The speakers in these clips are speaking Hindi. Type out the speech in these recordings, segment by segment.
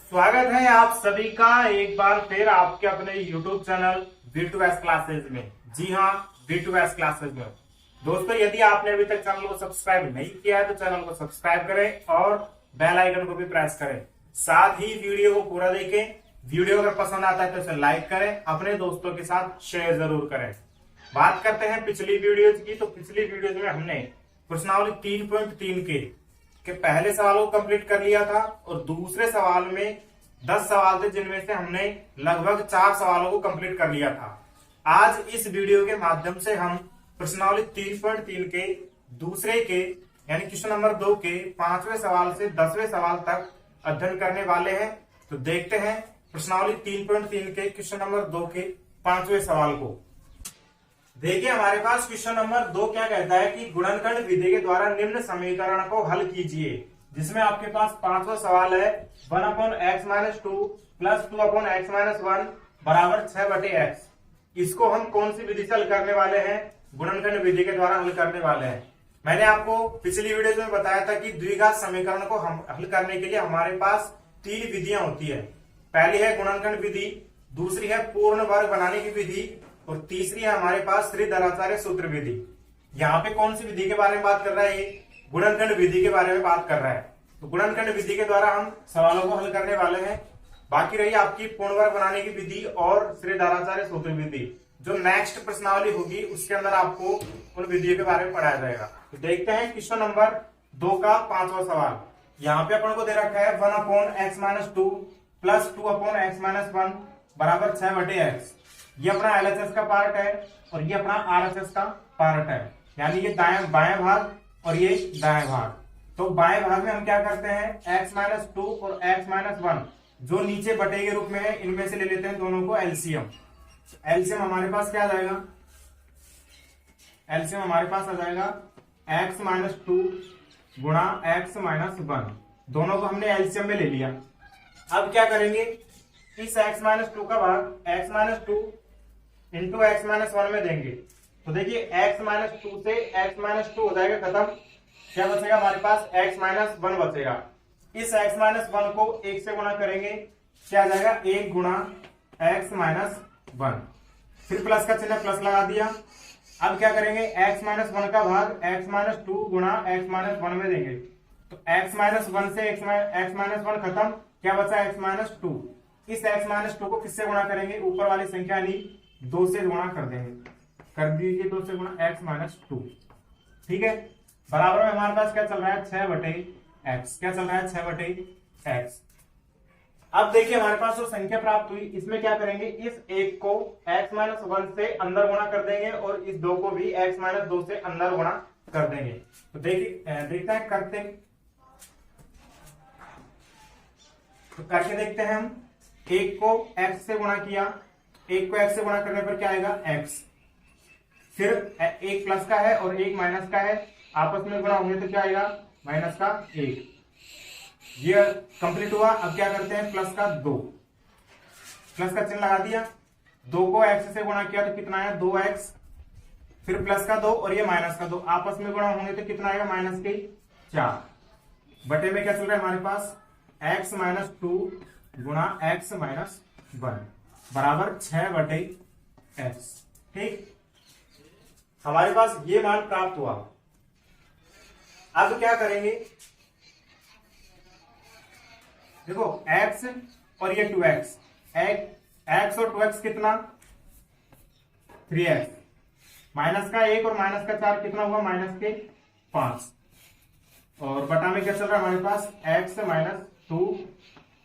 स्वागत है आप सभी का एक बार फिर आपके अपने YouTube चैनल V2S क्लासेज में। जी हाँ, V2S क्लासेज में। दोस्तों, यदि आपने अभी तक चैनल को सब्सक्राइब नहीं किया है तो चैनल को सब्सक्राइब करें और बेल आइकन को भी प्रेस करें। साथ ही वीडियो को पूरा देखें। वीडियो अगर पसंद आता है तो इसे लाइक करें, अपने दोस्तों के साथ शेयर जरूर करें। बात करते हैं पिछली वीडियो की। तो पिछली वीडियो में हमने प्रश्नावली 3.3 के पहले सवालों को कंप्लीट कर लिया था और दूसरे सवाल में 10 सवाल थे जिनमें से हमने लगभग 4 सवालों को कंप्लीट कर लिया था। आज इस वीडियो के माध्यम से हम प्रश्नावली 3.3 के दूसरे के यानी क्वेश्चन नंबर 2 के 5वें सवाल से 10वें सवाल तक अध्ययन करने वाले हैं। तो देखते हैं प्रश्नावली 3.3 के क्वेश्चन नंबर 2 के 5वें सवाल को। देखिए, हमारे पास क्वेश्चन नंबर 2 क्या कहता है कि गुणनखंड विधि के द्वारा निम्न समीकरण को हल कीजिए, जिसमें आपके पास 5वां सवाल है 1/(x-2 + 2/(x-1) बराबर 6/x। इसको हम कौन सी विधि से हल करने वाले हैं? गुणनखंड विधि के द्वारा हल करने वाले हैं। मैंने आपको पिछली वीडियो में बताया था कि द्विघात समीकरण को हम हल करने के लिए हमारे पास 3 विधियां होती है। पहली है गुणनखंड विधि, दूसरी है पूर्ण वर्ग बनाने की विधि और तीसरी है हमारे पास श्रीधराचार्य सूत्र विधि। यहाँ पे कौन सी विधि के बारे में बात कर रहा है? ये गुणनखंड विधि के बारे में बात कर रहा है। तो गुणनखंड विधि के द्वारा हम सवालों को हल करने वाले हैं। बाकी रही आपकी पूर्ण वर्ग बनाने की विधि और श्रीधराचार्य सूत्र विधि। जो नेक्स्ट प्रश्नावली होगी उसके अंदर आपको उन विधियों के बारे में पढ़ाया जाएगा। तो देखते हैं क्वेश्चन नंबर 2 का 5वां सवाल। यहाँ पे अपन को दे रखा है 1/(x-2 + 2/(x-1) बराबर 6/x। ये अपना LHS का पार्ट है और ये अपना RHS का पार्ट है, यानी ये बाएं भाग और ये दाएं भाग। तो बाएं भाग में हम क्या करते हैं, x-2 और x-1 जो नीचे बटे के रूप में है, इनमें से ले लेते हैं दोनों को एलसीएम। एलसीएम हमारे पास क्या आ जाएगा? एलसीएम हमारे पास आ जाएगा x-2 गुणा x-1। दोनों को हमने एलसीएम में ले लिया। अब क्या करेंगे, इस x-2 का भाग x-2 इंटू x-1 में देंगे। तो देखिए x-2 से x-2 हो जाएगा खत्म। क्या बचेगा हमारे पास? x-1 बचेगा। इस x-1 को 1 से गुणा करेंगे, क्या आ जाएगा? 1 गुणा x-1। फिर प्लस का चिन्ह प्लस लगा दिया। अब क्या करेंगे, x-1 का भाग x-2 गुणा x-1 में देंगे। तो x-1 से x-1 खत्म, क्या बचा? x-2। इस x-2 को किससे गुणा करेंगे? ऊपर वाली संख्या यानी 2 से गुणा कर देंगे। कर दीजिए 2 से गुणा x-2। ठीक है, बराबर में हमारे पास क्या चल रहा है? 6/x। क्या चल रहा है? 6/x। अब देखिए हमारे पास जो संख्या प्राप्त हुई, इसमें क्या करेंगे, इस 1 को x-1 से अंदर गुणा कर देंगे और इस 2 को भी x-2 से अंदर गुणा कर देंगे। तो देखिए देखते हैं करते, तो करके देखते हैं हम। 1 को x से गुणा किया, 1 को x से गुणा करने पर क्या आएगा? x। फिर 1 प्लस का है और 1 माइनस का है, आपस में गुणा होंगे तो क्या आएगा? -1। ये कंप्लीट हुआ। अब क्या करते हैं, प्लस का 2, प्लस का चिन्ह लगा दिया। 2 को x से गुणा किया तो कितना आया? 2x। फिर प्लस का 2 और ये माइनस का 2, आपस में गुणा होंगे तो कितना आएगा? -4। बटे में क्या चल रहा है हमारे पास? x-2 गुणा x-1 बराबर 6/x। ठीक, हमारे पास ये मान प्राप्त हुआ। अब क्या करेंगे, देखो x और ये 2x, x और 2x कितना? 3x। माइनस का 1 और माइनस का 4 कितना हुआ? -5। और बटा में क्या चल रहा है हमारे पास? x-2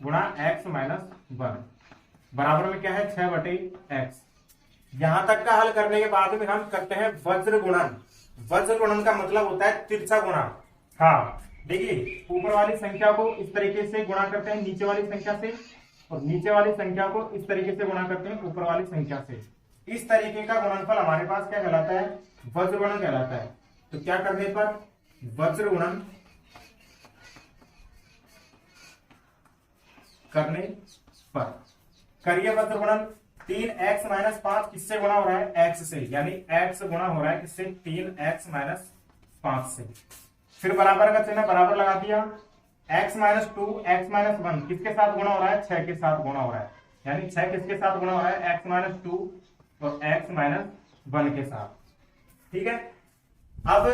गुणा x-1 बराबर में क्या है? 6/x। यहां तक का हल करने के बाद में हम करते हैं वज्र गुणन। वज्र गुणन का मतलब होता है तिरछा गुणा। हाँ, देखिए ऊपर वाली संख्या को इस तरीके से गुणा करते हैं नीचे वाली संख्या से, और नीचे वाली संख्या को इस तरीके से गुणा करते हैं ऊपर वाली संख्या से। इस तरीके का गुणनफल हमारे पास क्या कहलाता है? वज्र गुणन कहलाता है। तो क्या करने पर? वज्र गुणन करने पर करिए वज्र गुणन। 3x-5 किससे गुणा हो रहा है? x से, यानी x गुणा हो रहा है किससे? 3x-5 से। फिर बराबर का चिन्ह बराबर लगा दिया। x minus two x minus one किसके साथ गुणा हो रहा है, 6 के साथ गुणा हो रहा है, यानी 6 किसके साथ गुणा हो रहा है, x माइनस टू और x माइनस वन के साथ। ठीक है, अब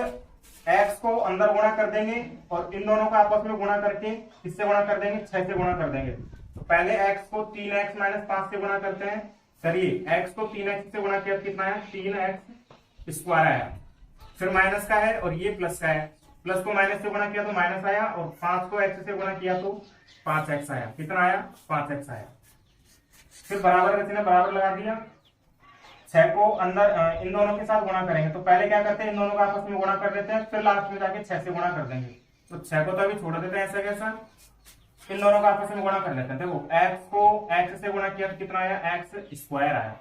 x को अंदर गुणा कर देंगे और इन दोनों को आपस में गुणा करके किससे गुणा कर देंगे, 6 से गुणा कर देंगे। तो पहले x को 3x माइनस 5 से गुणा करते हैं। चलिए x को 3x से गुणा किया कितना है, 3x स्क्वायर आया, फिर माइनस का है और ये प्लस का है, प्लस को माइनस से गुणा किया तो माइनस आया और 5 को x से गुणा किया तो 5x आया। कितना आया, 5x आया। फिर बराबर का चिन्ह बराबर लगा दिया, 6 को अंदर इन दोनों के साथ गुणा करेंगे। तो पहले क्या करते हैं, इन दोनों को आपस में गुणा कर देते हैं, फिर लास्ट में जाके 6 से गुणा कर देंगे। तो 6 को तो अभी छोड़ देते हैं ऐसा कैसा, इन दोनों को आपस में गुणा कर लेते हैं। देखो x को x से गुणा किया तो कितना आया, x स्क्वायर आया।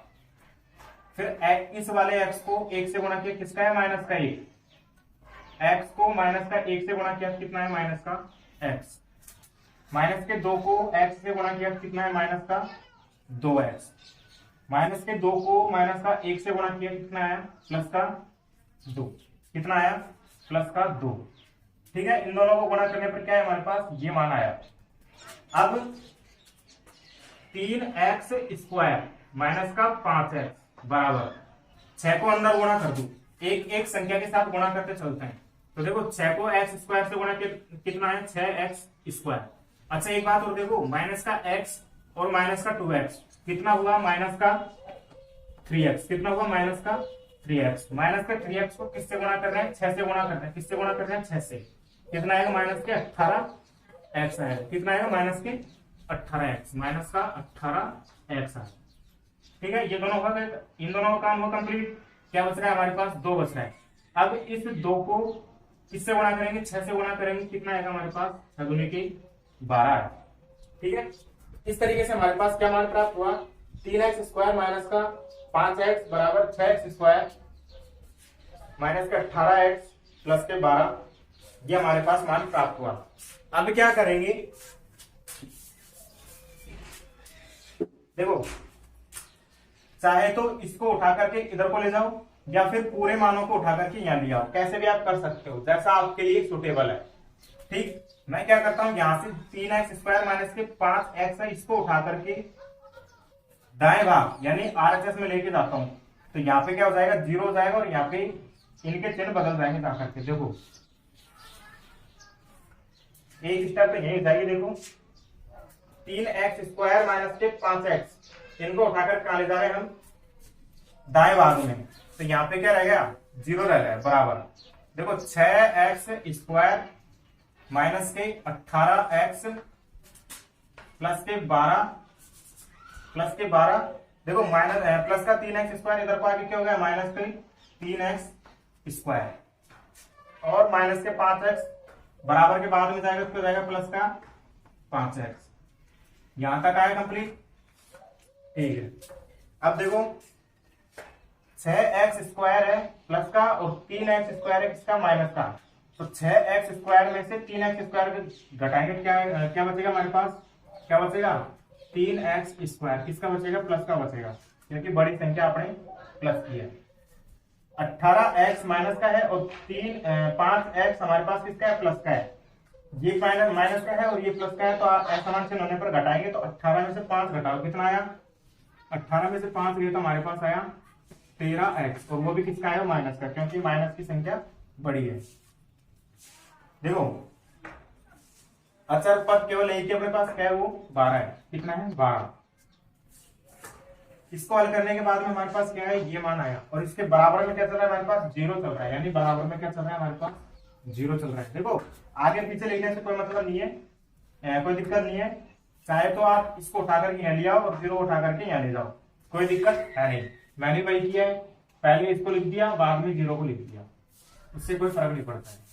फिर इस वाले x को 1 से गुणा किया, किसका है, माइनस का 1। x को माइनस का 1 से गुणा किया तो कितना है, माइनस का x। माइनस के 2 को x से गुणा किया तो कितना है, माइनस का 2x। माइनस के 2 को माइनस का 1 से गुणा किया कितना आया, प्लस का 2। कितना आया, प्लस का 2। ठीक है, इन दोनों को गुणा करने पर क्या है हमारे पास, ये मान आया। अब 3x स्क्वायर माइनस का 5x बराबर 6 को अंदर गुणा कर दू, एक एक संख्या के साथ गुणा करते चलते हैं। तो देखो 6 को x स्क्वायर से गुणा किया कितना है, 6x स्क्वायर। अच्छा एक बात और देखो, माइनस का x और माइनस का 2x कितना हुआ, माइनस का 3x। कितना हुआ, माइनस का 3x। माइनस का 3x को किससे गुणा कर रहे हैं, 6 से गुणा कर रहे हैं। किससे गुणा कर रहे हैं, 6 से। कितना आएगा, माइनस के 18x आएगा। कितना आएगा, माइनस के 18x, माइनस का 18x आएगा। ठीक है, ये दोनों का इन दोनों का काम हो कंप्लीट। क्या बच रहा है हमारे पास, 2 बच रहा है। अब इस 2 को किससे गुणा करेंगे, 6 से गुणा करेंगे। कितना आएगा हमारे पास, 6 दूनी की 12 है। ठीक है, इस तरीके से हमारे पास क्या मान प्राप्त हुआ, 3x स्क्वायर माइनस का 5x बराबर 6x स्क्वायर माइनस का 18x प्लस के 12। ये हमारे पास मान प्राप्त हुआ। अब क्या करेंगे, देखो चाहे तो इसको उठा करके इधर को ले जाओ या फिर पूरे मानों को उठा करके यहाँ ले आओ, कैसे भी आप कर सकते हो, जैसा आपके लिए सुटेबल है। ठीक, मैं क्या करता हूं, यहां से 3x स्क्वायर माइनस के 5x है, इसको उठा करके दाएं भाग यानी RHS में लेके जाता हूं। तो यहाँ पे क्या हो जाएगा, 0 हो जाएगा और यहाँ पे इनके चिन्ह बदल जाएंगे जाकर के। देखो एक स्टेप तो यही हो जाएगी। देखो 3x स्क्वायर माइनस के 5x, इनको उठाकर कहां ले जा रहे हैं हम, दाएं भाग में। तो यहाँ पे क्या रहेगा, 0 रह गया बराबर। देखो 6x स्क्वायर माइनस के 18x प्लस के 12 देखो माइनस प्लस का 3x स्क्वायर, इधर को आगे क्या हो गया, माइनस के 3x स्क्वायर और माइनस के 5x बराबर के बाद में जाएगा तो जाएगा प्लस का 5x। यहां तक आया कंप्लीट। ठीक है, अब देखो 6x स्क्वायर है प्लस का और 3x स्क्वायर है किसका, माइनस का। तो 6x स्क्वायर में से 3x स्क्वायर घटाएंगे, क्या बचेगा हमारे पास, क्या बचेगा, 3x स्क्वायर। किसका बचेगा, प्लस का बचेगा, क्योंकि बड़ी संख्या आपने प्लस की है। 18x माइनस का है और 5x हमारे पास किसका है, प्लस का है। ये माइनस का है और ये प्लस का है, तो असमान चिन्ह होने पर घटाएंगे। तो 18 में से 5 घटाओ, कितना आया, 18 में से 5 गए तो हमारे पास आया 13x, और वो भी किसका है, माइनस का, क्योंकि माइनस की संख्या बड़ी है। देखो अचर पद केवल एक ही अपने पास क्या है, वो 12 है। कितना है, 12। इसको हल करने के बाद में हमारे पास क्या है, ये मान आया। और इसके बराबर में क्या चल रहा है हमारे पास, 0 चल रहा है, यानी बराबर में क्या चल रहा है हमारे पास, 0 चल रहा है। देखो आगे पीछे लिखने से कोई मतलब नहीं है, कोई दिक्कत नहीं है। चाहे तो आप इसको उठा करके यहाँ ले आओ और 0 उठा करके यहाँ ले जाओ, कोई दिक्कत है नहीं। मैंने वही किया है, पहले इसको लिख दिया, बाद में 0 को लिख दिया, उससे कोई फर्क नहीं पड़ता है।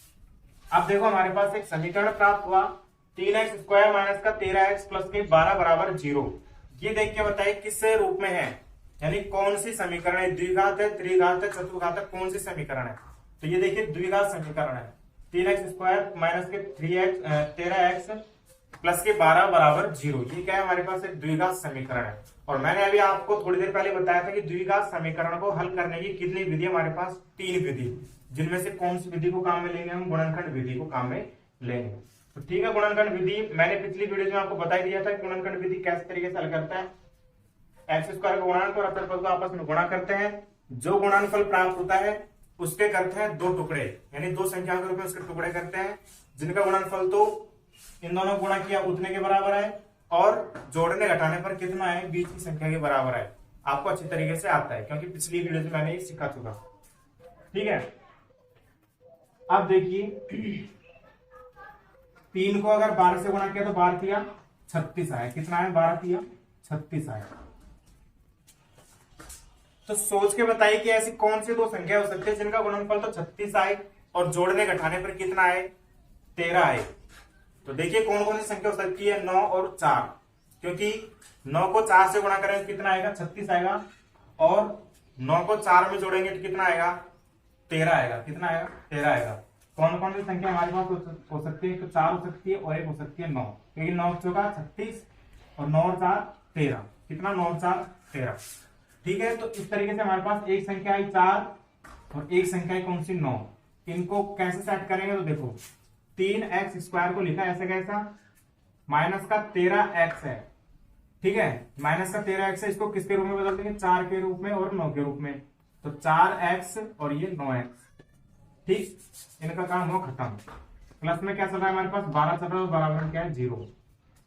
अब देखो हमारे पास एक समीकरण प्राप्त हुआ, 3x स्क्वायर माइनस का 13x प्लस के 12 बराबर 0। ये देख के बताइए किस रूप में है, यानी कौन सी समीकरण है, द्विघात है, त्रिघात है, चतुर्घात, कौन सी समीकरण है। तो ये देखिए द्विघात समीकरण है, 3x स्क्वायर माइनस के 13x प्लस के 12 बराबर 0। ये क्या है, हमारे पास एक द्विघात समीकरण है। और मैंने अभी आपको थोड़ी देर पहले बताया था कि द्विघात समीकरण को हल करने की कितनी विधि हमारे पास, 3 विधि, जिनमें से कौन सी विधि को काम में लेंगे हम, गुणनखंड विधि को काम में लेंगे। तो ठीक है, गुणनखंड विधि मैंने पिछली वीडियो में आपको बता ही दिया था कि गुणनखंड विधि कैसे तरीके से हल करता है। एक्स स्क्वायर का गुणांक और अचर को आपस में गुणा करते हैं, जो गुणनफल प्राप्त होता है उसके करते हैं दो टुकड़े, यानी दो संख्याओं के रूप में उसके टुकड़े करते हैं, जिनका गुणनफल तो इन दोनों गुणा किया उतने के बराबर है और जोड़ने घटाने पर कितना है बीच की संख्या के बराबर है। आपको अच्छी तरीके से आता है क्योंकि पिछली वीडियो में मैंने ये सिखा चुका। ठीक है, अब देखिए 3 को अगर 12 से गुणा किया तो 12 किया 36 आया। कितना है? 12 किया 36 आया। तो सोच के बताइए कि ऐसी कौन सी दो संख्या हो सकती है जिनका गुणनफल तो 36 आए और जोड़ने घटाने पर कितना आए? 13 आए। तो देखिए कौन कौन सी संख्या हो सकती है, 9 और 4, क्योंकि 9 को 4 से गुणा करेंगे तो कितना आएगा? 36 आएगा, और 9 को 4 में जोड़ेंगे तो कितना आएगा? 13 आएगा। कितना आएगा? 13 आएगा। कौन कौन सी संख्या हमारे पास हो सकती है? तो 4 हो सकती है और एक हो सकती है 9, क्योंकि 9 चौका 36 और 9 और 4 13। कितना? 9 और 4 13। ठीक है, तो इस तरीके से हमारे पास एक संख्या आई 4 और एक संख्या आई कौन सी? 9। इनको कैसे सेट करेंगे? तो देखो 3x स्क्वायर को लिखा ऐसे कैसा? माइनस का 13x है। ठीक है, माइनस का 13x है, इसको किसके रूप में बदल देंगे? 4 के रूप में और 9 के रूप में। तो 4x और ये 9x। ठीक, इनका काम हुआ खत्म। प्लस में क्या चल रहा है हमारे पास? 12 चल रहा है और बराबर में क्या है? 0।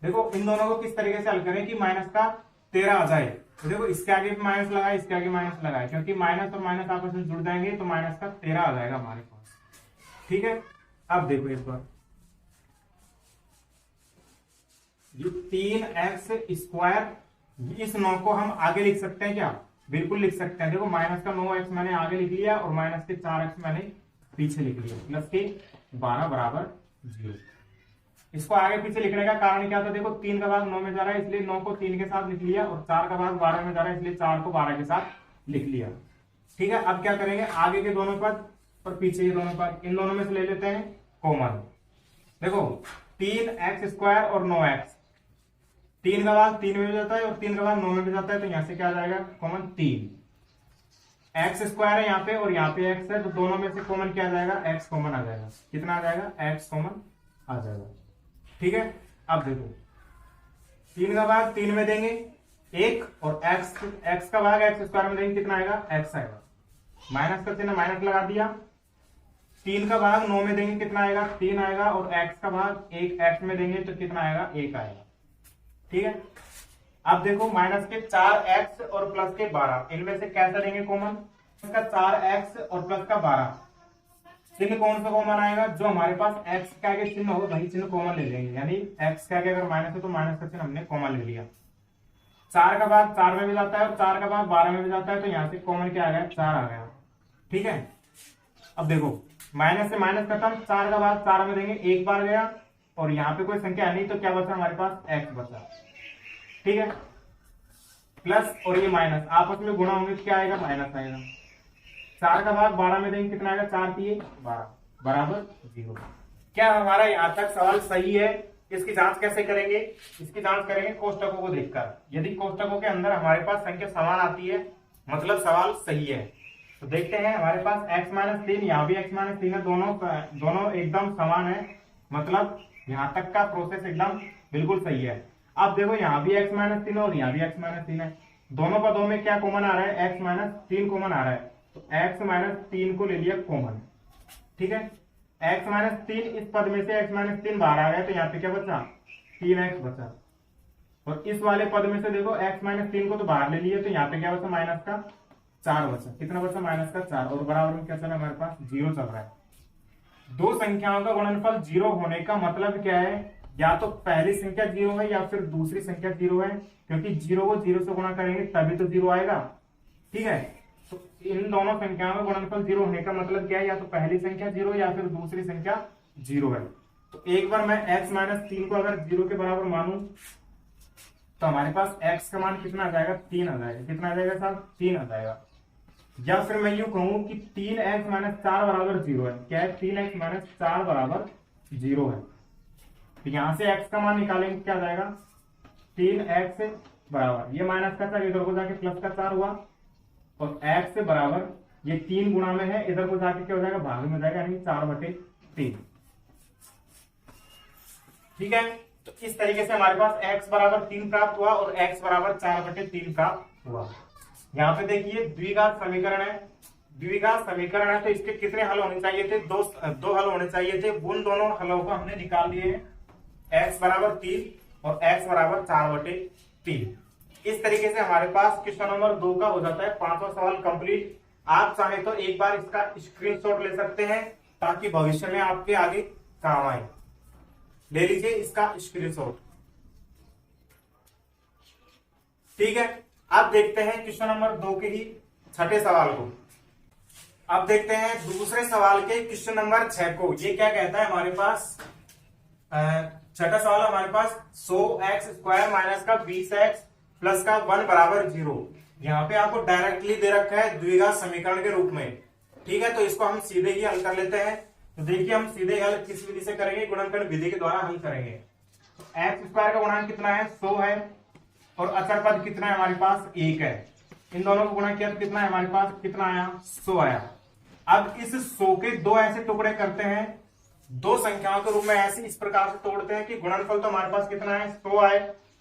देखो इन दोनों को किस तरीके से हल करें कि माइनस का 13 आ जाए। तो देखो इसके आगे भी माइनस लगाए, इसके आगे माइनस लगाए, क्योंकि माइनस और माइनस आपस में जुड़ जाएंगे तो माइनस का 13 आ जाएगा हमारे पास। ठीक है, अब देखो एक बार ये 3x स्क्वायर, इस 9 को हम आगे लिख सकते हैं क्या? बिल्कुल लिख सकते हैं। देखो माइनस का 9x मैंने आगे लिख लिया और माइनस के 4x मैंने पीछे लिख लिया, प्लस के 12 बराबर 0। इसको आगे पीछे लिखने का कारण क्या था? देखो 3 का भाग 9 में जा रहा है इसलिए 9 को 3 के साथ लिख लिया, और 4 का भाग 12 में जा रहा है इसलिए 4 को 12 के साथ लिख लिया। ठीक है, अब क्या करेंगे? आगे के दोनों पद और पीछे के दोनों पद, इन दोनों में से ले लेते हैं कॉमन। देखो 3x स्क्वायर और 9x, 3 का भाग 3 में भी जाता है और 3 का भाग 9 में भी जाता है, तो यहां से क्या आ जाएगा? कॉमन 3। x स्क्वायर है यहाँ पे और यहाँ पे x है, तो दोनों में से कॉमन क्या आ जाएगा? x कॉमन आ जाएगा। कितना आ जाएगा? x कॉमन आ जाएगा। ठीक है, अब देखो 3 का भाग 3 में देंगे 1, और x का भाग x स्क्वायर में देंगे, कितना आएगा? x आएगा। माइनस का चिन्ह माइनस लगा दिया। 3 का भाग 9 में देंगे, कितना आएगा? 3 आएगा, और x का भाग 1 x में देंगे तो कितना आएगा? 1 आएगा। ठीक है, अब देखो माइनस के 4x और प्लस के 12, इनमें से कैसा लेंगे कॉमन? इसका 4x और प्लस का 12, चिन्ह कौन सा कॉमन आएगा? जो हमारे पास x के आगे चिन्ह हो वही चिन्ह कॉमन ले लेंगे, यानी x के आगे अगर माइनस है तो माइनस का चिन्ह हमने कॉमन ले लिया। 4 का भाग 4 में भी जाता है और 4 का भाग 12 में भी जाता है, तो यहां से कॉमन क्या आ गया? 4 आ गया। ठीक है, अब देखो माइनस से माइनस खत्म, 4 का भाग 4 में देंगे, 1 बार गया, और यहाँ पे कोई संख्या नहीं तो क्या बचा हमारे पास? x बचा। ठीक है, प्लस और ये माइनस आपस में गुणा होंगे तो क्या आएगा? माइनस आएगा। 4 का भाग 12 में देंगे, कितना आएगा? 4 दिए 12 बराबर 0। क्या हमारा यहाँ तक सवाल सही है? इसकी जांच कैसे करेंगे? इसकी जांच करेंगे कोष्टकों को देखकर। यदि कोष्टकों के अंदर हमारे पास संख्या समान आती है मतलब सवाल सही है। तो देखते हैं हमारे पास x-3, यहाँ भी x-3 है, दोनों एकदम समान है, मतलब यहाँ तक का प्रोसेस एकदम बिल्कुल सही है। अब देखो यहाँ भी x-3 और यहाँ भी x-3 है, दोनों पदों में क्या कॉमन आ रहा है? x-3 कॉमन आ रहा है, तो x-3 को ले लिया कॉमन। ठीक है, x-3 इस पद में से x-3 बाहर आ गया, तो यहाँ पे क्या बचा? 3x बचा। और इस वाले पद में से देखो x-3 को तो बाहर ले लिया, तो यहाँ पे क्या बचा? माइनस का 4 बचा। कितना बचा? माइनस का 4, और बराबर में क्या चला हमारे पास? 0 चल रहा है। दो संख्याओं का गुणनफल 0 होने का मतलब क्या है? या तो पहली संख्या 0 है या फिर दूसरी संख्या 0 है, क्योंकि 0 को 0 से गुणा करेंगे तभी तो 0 आएगा। ठीक है, तो इन दोनों संख्याओं का गुणनफल 0 होने का मतलब क्या है? या तो पहली संख्या 0 या फिर दूसरी संख्या 0 है। तो एक बार मैं x-3 को अगर 0 के बराबर मानूं तो हमारे पास x का मान कितना आ जाएगा? 3 आ जाएगा। कितना आ जाएगा साहब? 3 आ जाएगा। या फिर मैं यूं कहूं कि 3x-4 बराबर 0 है। क्या है? 3x-4 बराबर 0 है। तो यहां से x का मान निकालेंगे, क्या आ जाएगा? 3x बराबर, ये माइनस का 4 इधर को जाके प्लस का 4 हुआ, और x बराबर ये 3 गुणा में है, इधर को जाके क्या हो जाएगा? भाग में जाएगा, यानी 4/3। ठीक है, तो इस तरीके से हमारे पास x बराबर 3 प्राप्त हुआ और x बराबर 4/3 प्राप्त हुआ। यहाँ पे देखिए द्विघात समीकरण है, द्विघात समीकरण है तो इसके कितने हल होने चाहिए थे, दो हल होने चाहिए थे। उन दोनों हलों को हमने निकाल लिए हैं, x बराबर 3 और x बराबर 4/3। इस तरीके से हमारे पास क्वेश्चन नंबर 2 का हो जाता है 5वां सवाल कंप्लीट। आप चाहे तो एक बार इसका स्क्रीनशॉट ले सकते हैं ताकि भविष्य में आपके आगे काम आए। ले लीजिए इसका स्क्रीनशॉट। ठीक है, अब देखते हैं क्वेश्चन नंबर 2 के ही छठे सवाल को। अब देखते हैं दूसरे सवाल के क्वेश्चन नंबर 6 को। ये क्या कहता है हमारे पास, छठा सवाल हमारे पास 100x² माइनस का 20x प्लस का 1 बराबर 0। यहाँ पे आपको डायरेक्टली दे रखा है द्विघात समीकरण के रूप में। ठीक है, तो इसको हम सीधे ही हल कर लेते हैं। तो देखिए हम सीधे हल किस विधि से करेंगे, गुणनखंड विधि के द्वारा हल करेंगे। तो x² का गुणांक कितना है, 100 है, और अचर पद कितना है हमारे पास, 1 है। इन दोनों को गुणा किया तो कितना है हमारे पास, कितना आया, 100 आया। अब इस 100 के दो ऐसे टुकड़े करते हैं, दो संख्याओं के रूप में ऐसे इस प्रकार से तोड़ते हैं कि गुणनफल तो हमारे पास कितना है, 100 आए,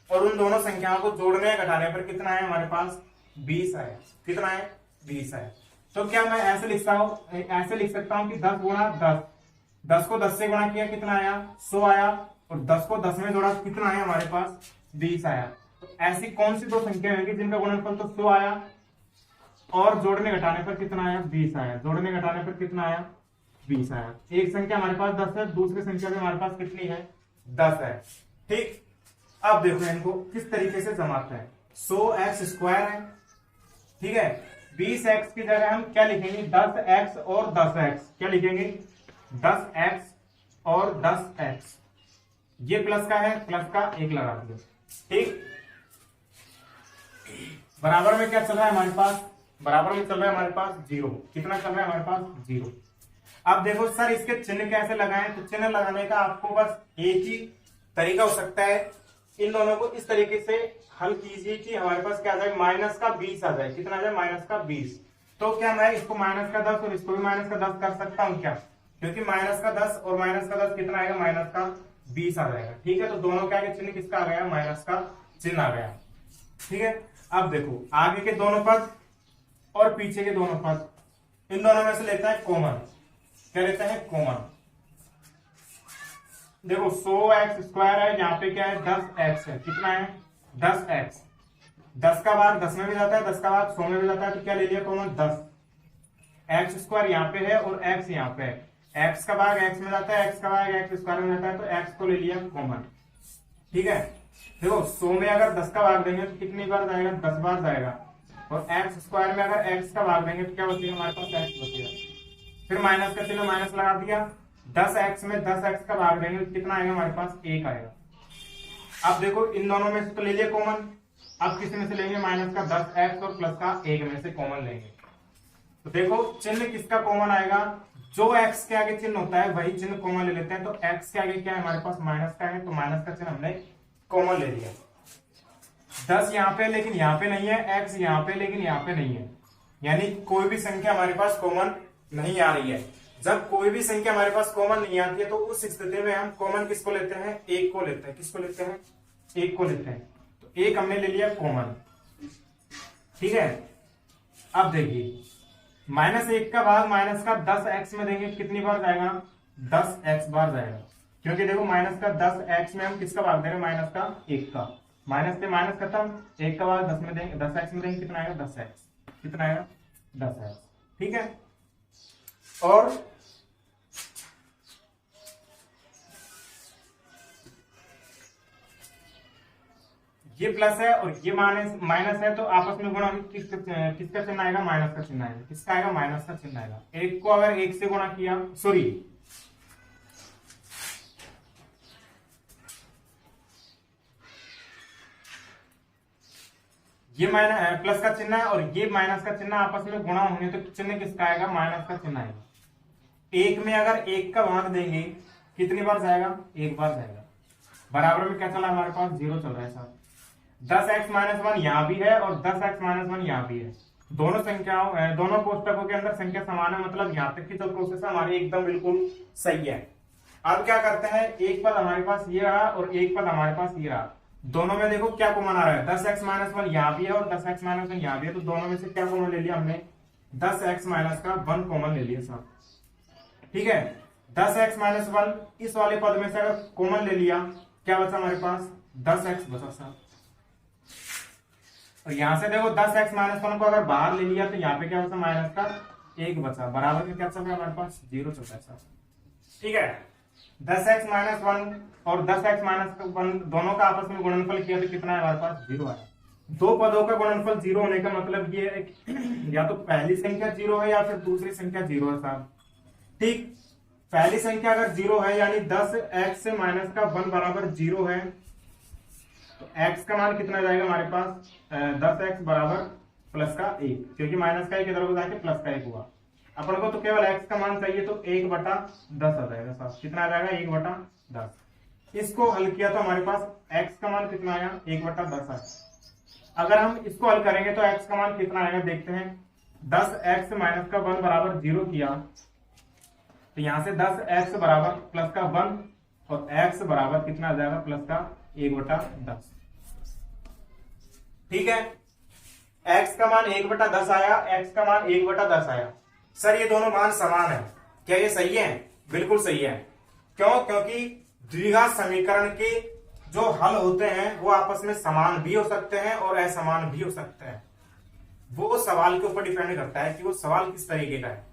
और उन दोनों संख्याओं को जोड़ने या घटाने पर कितना है हमारे पास, 20 आए। कितना है, 20 आए। तो क्या मैं ऐसे लिख सकता हूं कि 10 गुणा 10, 10 को 10 से गुणा किया कितना आया, 100 आया, और 10 को 10 में जोड़ा कितना है हमारे पास, 20 आया। तो ऐसी कौन सी दो संख्या होंगी जिनका गुणनफल तो 100 आया और जोड़ने घटाने पर कितना आया, 20 आया, जोड़ने घटाने पर कितना आया, 20 आया। एक संख्या हमारे पास 10 है, दूसरी संख्या भी हमारे पास कितनी है, 10 है। ठीक, अब देखो इनको किस तरीके से जमाते हैं। 100x² है, ठीक है, 20x की जगह हम क्या लिखेंगे, 10x और 10x। क्या लिखेंगे, 10x और 10x। ये प्लस का है, प्लस का 1 लगा दिया। ठीक, बराबर में क्या चल रहा है हमारे पास, बराबर में चल रहा है हमारे पास 0। कितना चल रहा है हमारे पास, 0। अब देखो सर इसके चिन्ह कैसे लगाएं, तो चिन्ह लगाने का आपको बस एक ही तरीका हो सकता है। इन दोनों को इस तरीके से हल कीजिए कि हमारे पास क्या आ जाए, माइनस का 20 आ जाए। कितना आ जाए, माइनस का 20। तो क्या मैं इसको माइनस का 10 और इसको भी माइनस का 10 कर सकता हूं क्या, क्योंकि माइनस का 10 और माइनस का 10 कितना आएगा, माइनस का 20 आ जाएगा। ठीक है, तो दोनों के आगे चिन्ह किसका आ गया, माइनस का चिन्ह आ गया। ठीक है, अब देखो आगे के दोनों पद और पीछे के दोनों पद, इन दोनों में से लेता है कॉमन। क्या लेता है, कॉमन। देखो 100x² है, यहाँ पे क्या है, 10x है। कितना है, 10x। 10 का भाग 10 में भी जाता है, 10 का भाग 100 में भी जाता है, तो क्या ले लिया कॉमन, 10। x² यहाँ पे है और x यहाँ पे है, x का भाग x में जाता है, x का भाग x² में जाता है, तो x को ले लिया कॉमन। ठीक है, देखो 100 में अगर 10 का भाग देंगे तो कितनी बार जाएगा, 10 बार जाएगा, और x² में अगर x का भाग देंगे तो क्या बचेगा हमारे पास, x बचेगा। फिर माइनस का चिन्ह माइनस लगा दिया, 10x में 10x का भाग देंगे तो कितना आएगा हमारे पास, 1 आएगा। अब देखो इन दोनों में से तो ले लिया कॉमन, अब किस में से लेंगे, माइनस का 10x और प्लस का 1 में से कॉमन लेंगे। तो देखो चिन्ह किसका कॉमन आएगा, जो x के आगे चिन्ह होता है वही चिन्ह कॉमन ले लेते हैं। तो x के आगे क्या है हमारे पास, माइनस का है, तो माइनस का चिन्ह हमने कॉमन ले लिया। 10 यहाँ पे लेकिन यहाँ पे नहीं है, x यहाँ पे लेकिन यहाँ पे नहीं है, यानी कोई भी संख्या हमारे पास कॉमन नहीं आ रही है। जब कोई भी संख्या हमारे पास कॉमन नहीं आती है तो उस स्थिति में हम कॉमन किसको लेते हैं, 1 को लेते हैं। किसको लेते हैं, 1 को लेते हैं। तो 1 हमने ले लिया कॉमन। ठीक है, अब देखिए -1 का भाग माइनस का 10x में देंगे कितनी बार जाएगा, 10x बार जाएगा, क्योंकि देखो माइनस का 10x में हम किसका भाग दे रहे हैं, माइनस का 1 का। माइनस से माइनस खत्म, 1 का भाग 10 में देंगे, 10x में देंगे कितना आएगा, 10x। कितना आएगा, 10x। ठीक है, और ये प्लस है और ये माइनस है, तो आपस में गुणा किसका चिन्ह आएगा, माइनस का चिन्ह आएगा। किसका आएगा, माइनस का चिन्ह आएगा। 1 को अगर 1 से गुणा किया, सॉरी ये माइनस प्लस का चिन्ह है और ये माइनस का चिन्ह आपस में गुणा होंगे तो चिन्ह किसका आएगा, माइनस का चिन्ह आएगा। 1 में अगर 1 का भाग देंगे कितनी बार जाएगा, 1 बार जाएगा। बराबर में क्या चला हमारे पास, 0 चल रहा है साहब। 10x-1 यहाँ भी है और 10x-1 यहाँ भी है। दोनों संख्याओं दोनों कोष्टकों के अंदर संख्या समान है, मतलब यहाँ तक की जो प्रोसेस है हमारी एकदम बिल्कुल सही है। अब क्या करते हैं, एक पद हमारे पास ये रहा और एक पद हमारे पास ये रहा, दोनों में देखो क्या कॉमन आ रहा है, 10x माइनस 1 यहाँ भी है और 10x माइनस 1 यहाँ भी है, तो दोनों में से क्या कॉमन ले लिया हमने, 10x माइनस का 1 कॉमन ले लिया साहब। ठीक है, 10x माइनस 1 इस वाले पद में से अगर कॉमन ले लिया, क्या बचा हमारे पास, 10x बचा साहब। और यहां से देखो 10x माइनस 1 को अगर बाहर ले लिया तो यहाँ पे क्या बचा, माइनस का 1 बचा, बराबर में क्या चल रहा है हमारे पास, 0 चल रहा है साहब। ठीक है, 10x माइनस 1 और 10x माइनस 1 दोनों का आपस में गुणनफल किया तो कितना है हमारे पास, 0 आया। दो पदों का गुणनफल 0 होने का मतलब ये है कि या तो पहली संख्या 0 है या फिर दूसरी संख्या 0 है साहब। ठीक, पहली संख्या अगर 0 है यानी 10x माइनस का 1 बराबर 0 है, तो x का मान कितना जाएगा हमारे पास, 10x बराबर प्लस का 1, क्योंकि माइनस का 1 इधर को जाके प्लस का 1 हुआ। अपन को तो केवल x का मान चाहिए, तो 1/10 आ जाएगा साहब। कितना आ जाएगा, 1/10। इसको हल किया तो हमारे पास x का मान कितना आया, 1/10 आया। अगर हम इसको हल करेंगे तो x का मान कितना आएगा, देखते हैं। 10x माइनस का 1 बराबर 0 किया, तो यहां से 10x बराबर प्लस का 1 और x बराबर कितना आ जाएगा, प्लस का 1/10। ठीक है, x का मान 1/10 आया, x का मान 1/10 आया। सर ये दोनों मान समान है, क्या ये सही है? बिल्कुल सही है। क्यों? क्योंकि द्विघात समीकरण के जो हल होते हैं वो आपस में समान भी हो सकते हैं और असमान भी हो सकते हैं। वो सवाल के ऊपर डिपेंड करता है कि वो सवाल किस तरीके का है।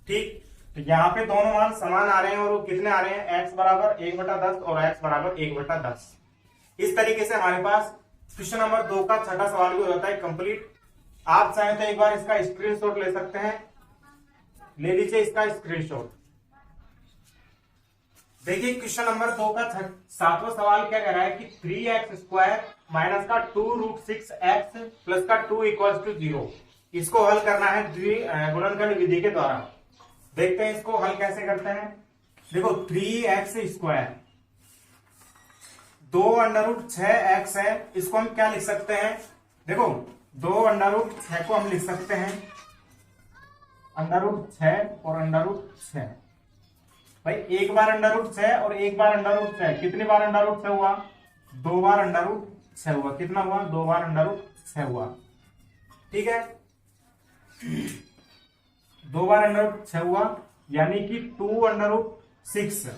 ठीक, तो यहाँ पे दोनों मान समान आ रहे हैं और वो कितने आ रहे हैं, x बराबर 1/10 और x बराबर 1/10। इस तरीके से हमारे पास क्वेश्चन नंबर 2 का छठा सवाल भी हो जाता है कंप्लीट। आप चाहें तो एक बार इसका स्क्रीनशॉट ले सकते हैं, ले लीजिए इसका स्क्रीनशॉट। देखिए क्वेश्चन नंबर 2 का 7वां सवाल क्या कह रहा है कि 3x² माइनस का 2√6x प्लस का 2 = 0। इसको हल करना है गुणनखंड विधि के द्वारा। देखते हैं इसको हल कैसे करते हैं। देखो 3x², 2√6x है, इसको हम क्या लिख सकते हैं, देखो 2√6 को हम लिख सकते हैं √6 और √6। भाई एक बार √6 और एक बार √6, कितनी बार √6 हुआ, 2 बार √6 हुआ। कितना हुआ, 2 बार √6 हुआ। ठीक है, 2 बार √6 हुआ, यानी कि 2√6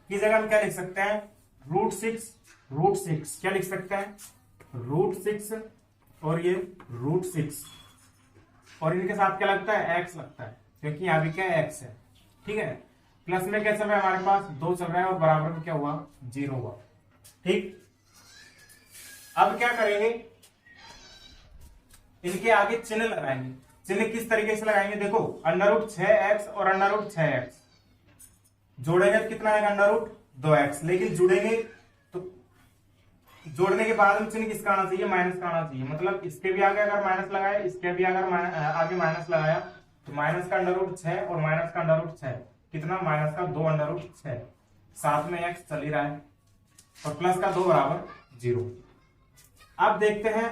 की जगह हम क्या लिख सकते हैं, √6 क्या लिख सकते हैं, √6 और ये √6 और इनके साथ क्या लगता है, x लगता है, क्योंकि यहां भी क्या x है। ठीक है, प्लस में क्या चल रहा है हमारे पास, 2 चल रहा है और बराबर में क्या हुआ, 0 हुआ। ठीक, अब क्या करेंगे, इनके आगे चिन्ह लगाएंगे। चिन्ह किस तरीके से लगाएंगे, देखो √6x और √6x जोड़ेंगे तो कितना आएगा, √2x। लेकिन जुड़ेंगे तो जोड़ने के बाद में चिन्ह किसका आना चाहिए, माइनस का आना चाहिए। मतलब इसके भी आगे अगर माइनस लगाया, इसके भी अगर आगे माइनस लगाया, तो माइनस का √6 और माइनस का √6 कितना, माइनस का 2√6। साथ में x चल ही रहा है और प्लस का 2 बराबर 0। अब देखते हैं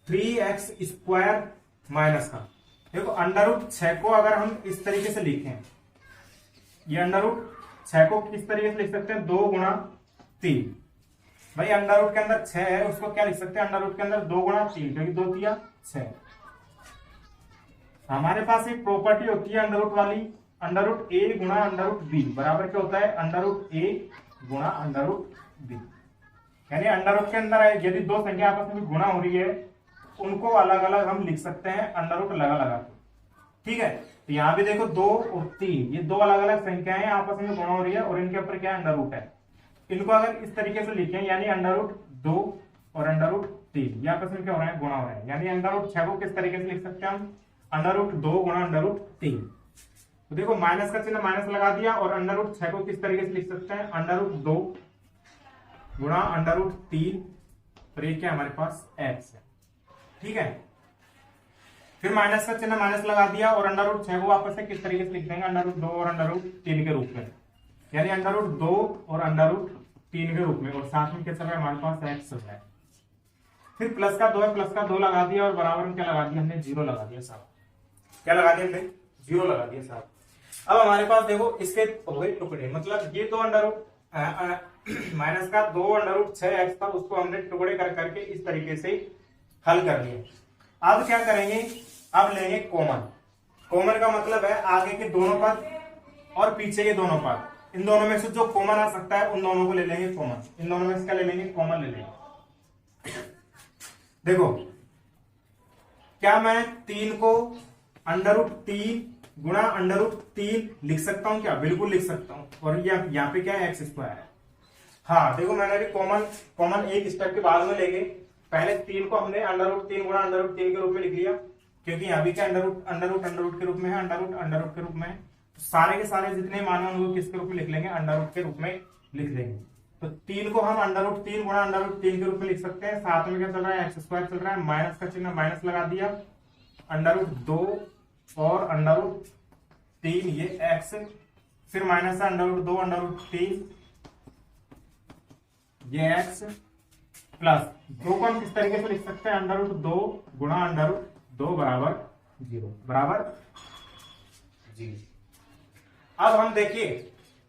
3x² माइनस का। देखो √6 को अगर हम इस तरीके से लिखें, ये √6 को किस तरीके से लिख सकते हैं, 2 गुणा 3। भाई अंडर के अंदर 6 है, उसको क्या लिख सकते हैं, अंडर के अंदर 2 गुणा 3, क्योंकि 2 3 6। हमारे पास एक प्रॉपर्टी होती है अंडर वाली, √a गुणा √b बराबर क्या होता है, √a गुणा √b। यानी अंडर के अंदर यदि दो संख्या आपस में गुणा हो रही है, उनको अलग अलग हम लिख सकते हैं अंडर लगा के। ठीक है, तो यहाँ भी देखो 2 और 3, ये दो अलग अलग संख्याएं आपस में गुणा हो रही है और इनके ऊपर क्या अंडर है। इनको अगर इस तरीके से लिखें, यानी √2 और √3 ये आपस में क्या हो रहा है, गुणा हो रहा है। यानी √6 को किस तरीके से लिख सकते हैं हम, √2 गुणा √3। तो देखो माइनस का चिन्ह माइनस लगा दिया और √6 को किस तरीके से लिख सकते हैं, √2 गुणा √3 और ये क्या हमारे पास x है। ठीक है, फिर माइनस का चिन्ह माइनस लगा दिया और √6 को वापस से किस तरीके से लिख देंगे, √2 और √3 के रूप में, यानी √2 और √3 के रूप में, और साथ में क्या चल रहा है हमारे पास x चल रहा है। फिर प्लस का 2 है, प्लस का 2 लगा दिया और बराबर में क्या लगा दिया हमने, 0 लगा दिया साहब। क्या लगा दिया हमने, 0 लगा दिया साहब। अब हमारे पास देखो इसके हो गए टुकड़े, मतलब ये 2 माइनस का 2√6x था, उसको हमने टुकड़े कर करके इस तरीके से हल कर लिया। अब क्या करेंगे, अब लेंगे कॉमन। कॉमन का मतलब है आगे के दोनों पद और पीछे के दोनों पद, इन दोनों में से जो कॉमन आ सकता है उन दोनों को ले लेंगे कॉमन। इन दोनों में से क्या ले लेंगे, कॉमन ले लेंगे। देखो क्या मैं 3 को √3 गुणा √3 लिख सकता हूं क्या, बिल्कुल लिख सकता हूं। और यहाँ पे क्या है, x² है। हाँ देखो मैंने अभी कॉमन एक स्टेप के बाद में लेंगे। पहले 3 को हमने √3 गुणा √3 के रूप में लिख लिया, क्योंकि यहाँ भी क्या अंडर रूट के रूप में है, अंडर रूट के रूप में है। तो सारे के सारे जितने मान है उनको किसके रूप में लिख लेंगे, अंडर रूट के रूप में लिख देंगे। तो 3 को हम √3 गुणा √3 के रूप में लिख सकते हैं। साथ में क्या चल रहा है, x² चल रहा है, माइनस का चिन्ह माइनस लगा दिया, √2 और √3 ये x, फिर माइनस है √2 √3 ये x प्लस 2 को हम किस तरीके से लिख सकते हैं, √2 गुणा √2 बराबर 0 बराबर 0। अब हम देखिए,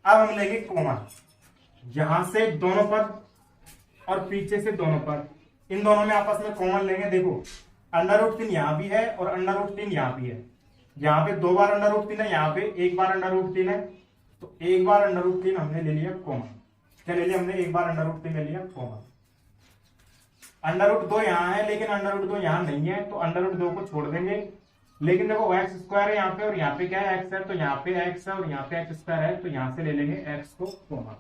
अब हम लेंगे कॉमन। यहां से दोनों पद और पीछे से दोनों पद, इन दोनों में आपस में कॉमन लेंगे। देखो √3 यहां भी है और √3 यहां भी है। यहाँ पे 2 बार √3 है, यहाँ पे 1 बार √3 है। तो 1 बार √3 हमने ले लिया कॉमन। क्या ले लिया हमने, 1 बार √3 ले लिया कॉमन। √2 यहाँ है लेकिन √2 यहाँ नहीं है, तो √2 को छोड़ देंगे। लेकिन देखो x² है यहाँ पे और यहाँ पे क्या है, x है, तो यहाँ पे x है और यहाँ पे x² है, तो यहाँ से ले लेंगे x को कॉमन।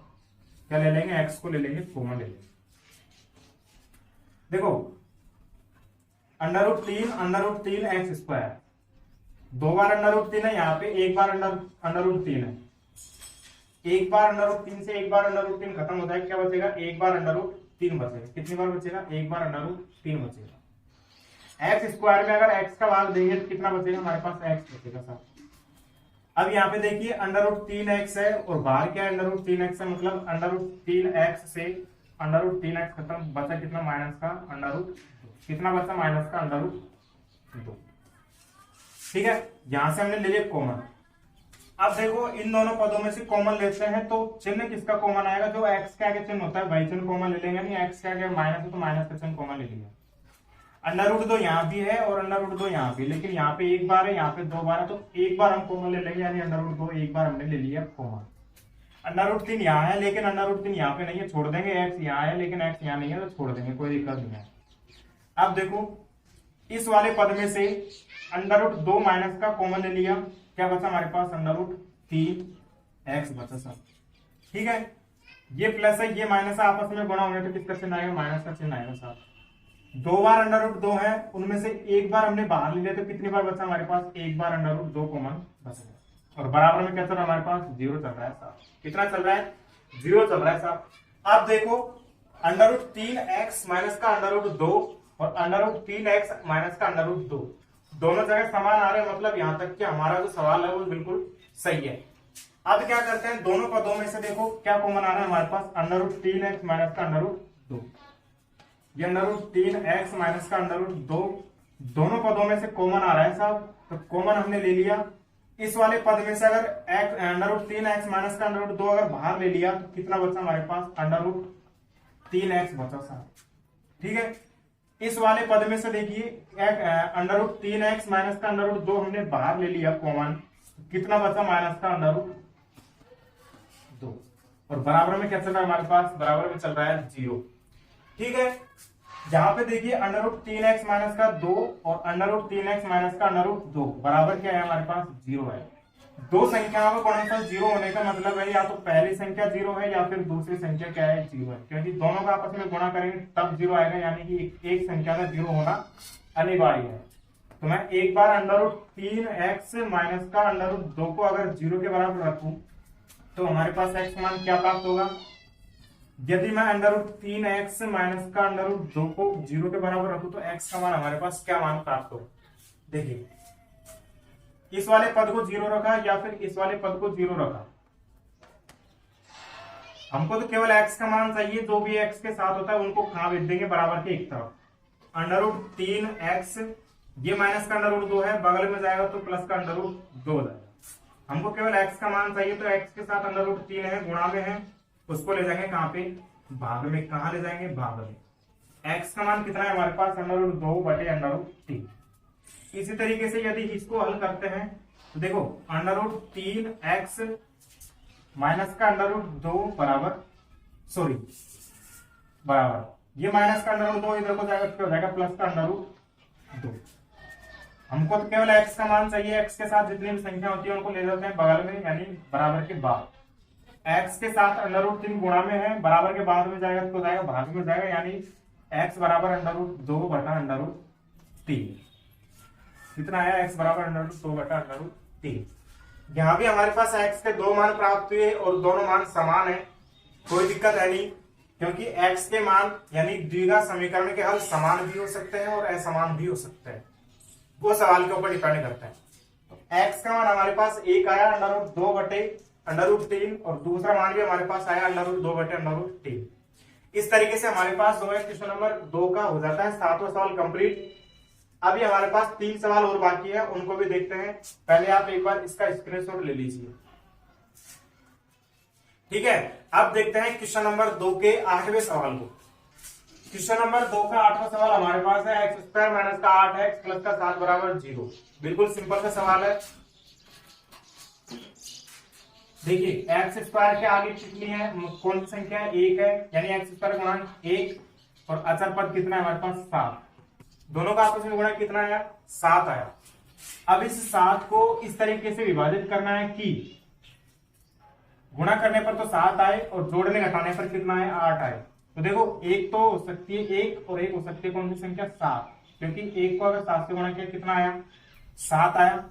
क्या ले लेंगे, x को ले लेंगे कॉमन ले लेंगे। देखो √3 x², 2 बार √3 है, यहाँ पे 1 बार √3 है। 1 बार √3 से 1 बार √3 खत्म होता है, क्या बचेगा, 1 बार √3 बचेगा। कितनी बार बचेगा, 1 बार √3 बचेगा। x² में अगर x का भाग देंगे तो कितना बचेगा, हमारे पास x बचेगा साहब। अब यहाँ पे देखिए √3x है और बाहर क्या है, √3x है, मतलब √3x से √3x खत्म, बचा कितना, माइनस का √2। कितना बचा, माइनस का √2। ठीक है, यहां से हमने ले लिया कॉमन। अब देखो इन दोनों पदों में से कॉमन लेते हैं तो चिन्ह किसका कॉमन आएगा, जो x के आगे चिन्ह होता है वही चिन्ह कॉमन ले लेंगे। नहीं, x के आगे माइनस है तो माइनस का चिन्ह कॉमन ले लिया। √2 यहाँ भी है और √2 यहाँ भी, लेकिन यहाँ पे 1 बार है, यहाँ पे 2 बार है, तो 1 बार हम कॉमन ले लेंगे, यानी √2 1 बार हमने ले लिया कॉमन। √3 यहाँ है लेकिन √3 यहाँ पे नहीं है, छोड़ देंगे। x यहाँ है लेकिन x यहाँ नहीं है, तो छोड़ देंगे, कोई दिक्कत नहीं है। अब देखो इस वाले पद में से √2 माइनस का कॉमन ले लिया, क्या बचा हमारे पास, √3x बचा सब। ठीक है, ये प्लस है ये माइनस है, आपस में गुणा होंगे तो किसका चिन्ह आएगा, माइनस का चिन्ह आएगा साहब। 2 बार √2 है, उनमें से 1 बार हमने बाहर ले लिया, तो कितनी बार बचा हमारे पास, 1 बार √2 कॉमन बचा। और बराबर में क्या चल रहा है हमारे पास, 0 चल रहा है साहब। कितना चल रहा है, 0 चल रहा है साहब। अब देखो √3x माइनस का √2 और √3x माइनस का √2 दोनों जगह समान आ रहे हैं, मतलब यहां तक कि हमारा जो सवाल है वो बिल्कुल सही है। अब क्या करते हैं, दोनों पदों में से देखो क्या कॉमन आ रहा है हमारे पास, √3x माइनस का √2। ये √3x माइनस का √2 दोनों पदों में से कॉमन आ रहा है साहब, तो कॉमन हमने ले लिया। इस वाले पद में से अगर √3x माइनस का √2 अगर बाहर ले लिया तो कितना बचा हमारे पास, √3x बचा साहब। ठीक है, इस वाले पद में से देखिए √3x माइनस का √2 हमने बाहर ले लिया कॉमन, कितना बचा, माइनस का √2। और बराबर में क्या चल रहा है हमारे पास, बराबर में चल रहा है 0। ठीक है, जहां पे देखिए √3x माइनस का 2 और √3x माइनस का √2 बराबर क्या है हमारे पास, 0 है। दो संख्याओं का गुणनफल 0 होने का मतलब है या तो पहली संख्या 0 है या फिर दूसरी संख्या क्या है, 0 है। क्योंकि दोनों का आपस में गुणा करेंगे तब 0 आएगा, यानी कि एक संख्या का 0 होना अनिवार्य है। तो मैं एक बार √3x माइनस का √2 को अगर 0 के बराबर रखूं तो हमारे पास x मान क्या प्राप्त होगा। यदि मैं √3x माइनस का √2 को 0 के बराबर रखूं तो x का मान हमारे पास क्या मान प्राप्त होगा। देखिए इस वाले पद को 0 रखा या फिर इस वाले पद को 0 रखा, हमको तो केवल x का मान चाहिए, जो भी x के साथ होता है उनको कहां भेज देंगे, बराबर के एक तरफ। √3x ये माइनस का √2 है, बगल में जाएगा तो प्लस का √2 हो जाएगा। हमको केवल x का मान चाहिए, तो x के साथ √3 है, गुणा में है उसको ले जाएंगे कहाँ पे, भाग में। कहाँ ले जाएंगे, भाग में। x का मान कितना है हमारे पास, √2/√3। इसी तरीके से यदि इसको हल करते हैं तो देखो √3x माइनस का √2 बराबर, सॉरी बराबर, ये माइनस का √2 इधर को जाएगा, क्या हो जाएगा, प्लस का √2। हमको तो केवल x का मान चाहिए। x के साथ जितनी भी संख्या होती है उनको ले जाते हैं बगल में, यानी बराबर के बाद। x के साथ √3 गुणा में है, बराबर के बाद में जाएगा तो जाएगा भाग में जाएगा, यानी x बराबर √2/√3। कितना आया, x बराबर √2/√3। यहाँ भी हमारे पास x के दो मान प्राप्त हुए और दोनों मान समान है, कोई दिक्कत है नहीं, क्योंकि x के मान यानी द्विघात समीकरण के हल समान भी हो सकते हैं और असमान भी हो सकते हैं, वो सवाल के ऊपर डिपेंड करता है। तो x का मान हमारे पास एक आया √2/√3 और दूसरा मान भी हमारे पास आया √2/√3। इस तरीके से हमारे पास जो है क्वेश्चन नंबर 2 का हो जाता है 7वां सवाल कंप्लीट। अभी हमारे पास 3 सवाल और बाकी है, उनको भी देखते हैं। पहले आप एक बार इसका स्क्रीनशॉट ले लीजिए, ठीक है। अब देखते हैं क्वेश्चन नंबर 2 के 8वें सवाल को। क्वेश्चन नंबर 2 का 8वां सवाल हमारे पास है x² माइनस का 8x प्लस का 7 बराबर 0। बिल्कुल सिंपल सा सवाल है। देखिए x² के आगे कितनी है, कौन सी संख्या है, 1 है, यानी x² गुणा 1 और अचर पद कितना है हमारे पास, 7। दोनों का आपस में गुणा कितना आया, 7 आया। अब इस 7 को इस तरीके से विभाजित करना है कि गुणा करने पर तो 7 आए और जोड़ने घटाने पर कितना है, 8 आए। तो देखो एक तो हो सकती है 1 और एक हो सकती है कौन सी संख्या, 7, क्योंकि 1 को अगर 7 से गुणा किया कितना आया, 7 आया,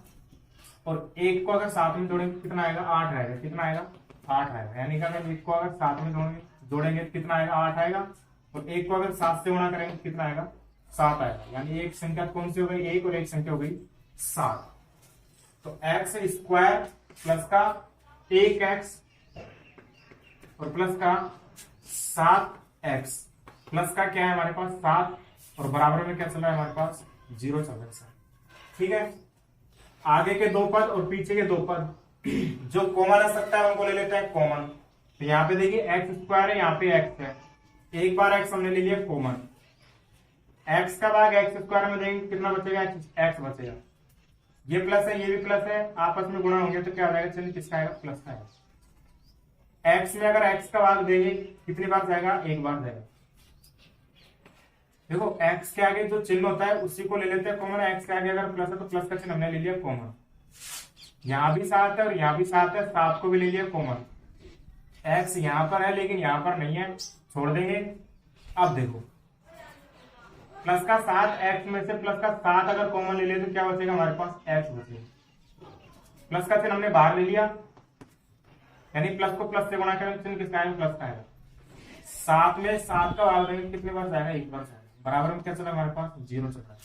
और 1 को अगर 7 में जोड़ेंगे कितना आएगा, 8 आएगा। कितना आएगा, 8 आएगा। यानी कि अगर 1 को अगर 7 में जोड़ेंगे कितना आएगा, 8 आएगा, और 1 को अगर 7 से गुणा करेंगे कितना आएगा, 7 आएगा। यानी एक संख्या कौन सी हो गई, 1 और एक संख्या हो गई 7। तो x² प्लस का 1x और प्लस का 7x प्लस का क्या है हमारे पास, 7, और बराबर में क्या चल रहा है हमारे पास, 0 चल रहा है। ठीक है, आगे के दो पद और पीछे के दो पद जो कॉमन आ सकता है उनको ले लेते हैं कॉमन। तो यहाँ पे देखिए x² है, यहाँ पे x है, एक बार x हमने ले लिया कॉमन। x का भाग x² में देंगे कितना बचेगा, x बचेगा। ये प्लस है, ये भी प्लस है, आपस में गुणा होंगे तो क्या हो जाएगा, चलिए किसका आएगा, प्लस का आएगा। x में अगर x का भाग देंगे कितनी बार जाएगा, एक बार जाएगा। देखो x के आगे जो चिन्ह होता है उसी को ले लेते हैं कॉमन। x के आगे अगर प्लस है तो प्लस का चिन्ह हमने ले लिया कॉमन। यहां भी 7 है और यहां भी 7 है, 7 को भी ले लिया कॉमन। x यहां पर है लेकिन यहां पर नहीं है, छोड़ देंगे। अब देखो प्लस का 7, x में से प्लस का 7 अगर कॉमन ले ले तो क्या बचेगा हमारे पास, x बचेगा। प्लस का चिन्ह हमने बाहर ले लिया, यानी प्लस को प्लस से गुणा करेंगे चिन्ह किसका आएगा, प्लस का आएगा। 7 में 7 का भाग देंगे कितने बार जाएगा, एक बार जाएगा। बराबर में क्या चला हमारे पास, 0 चल रहा है।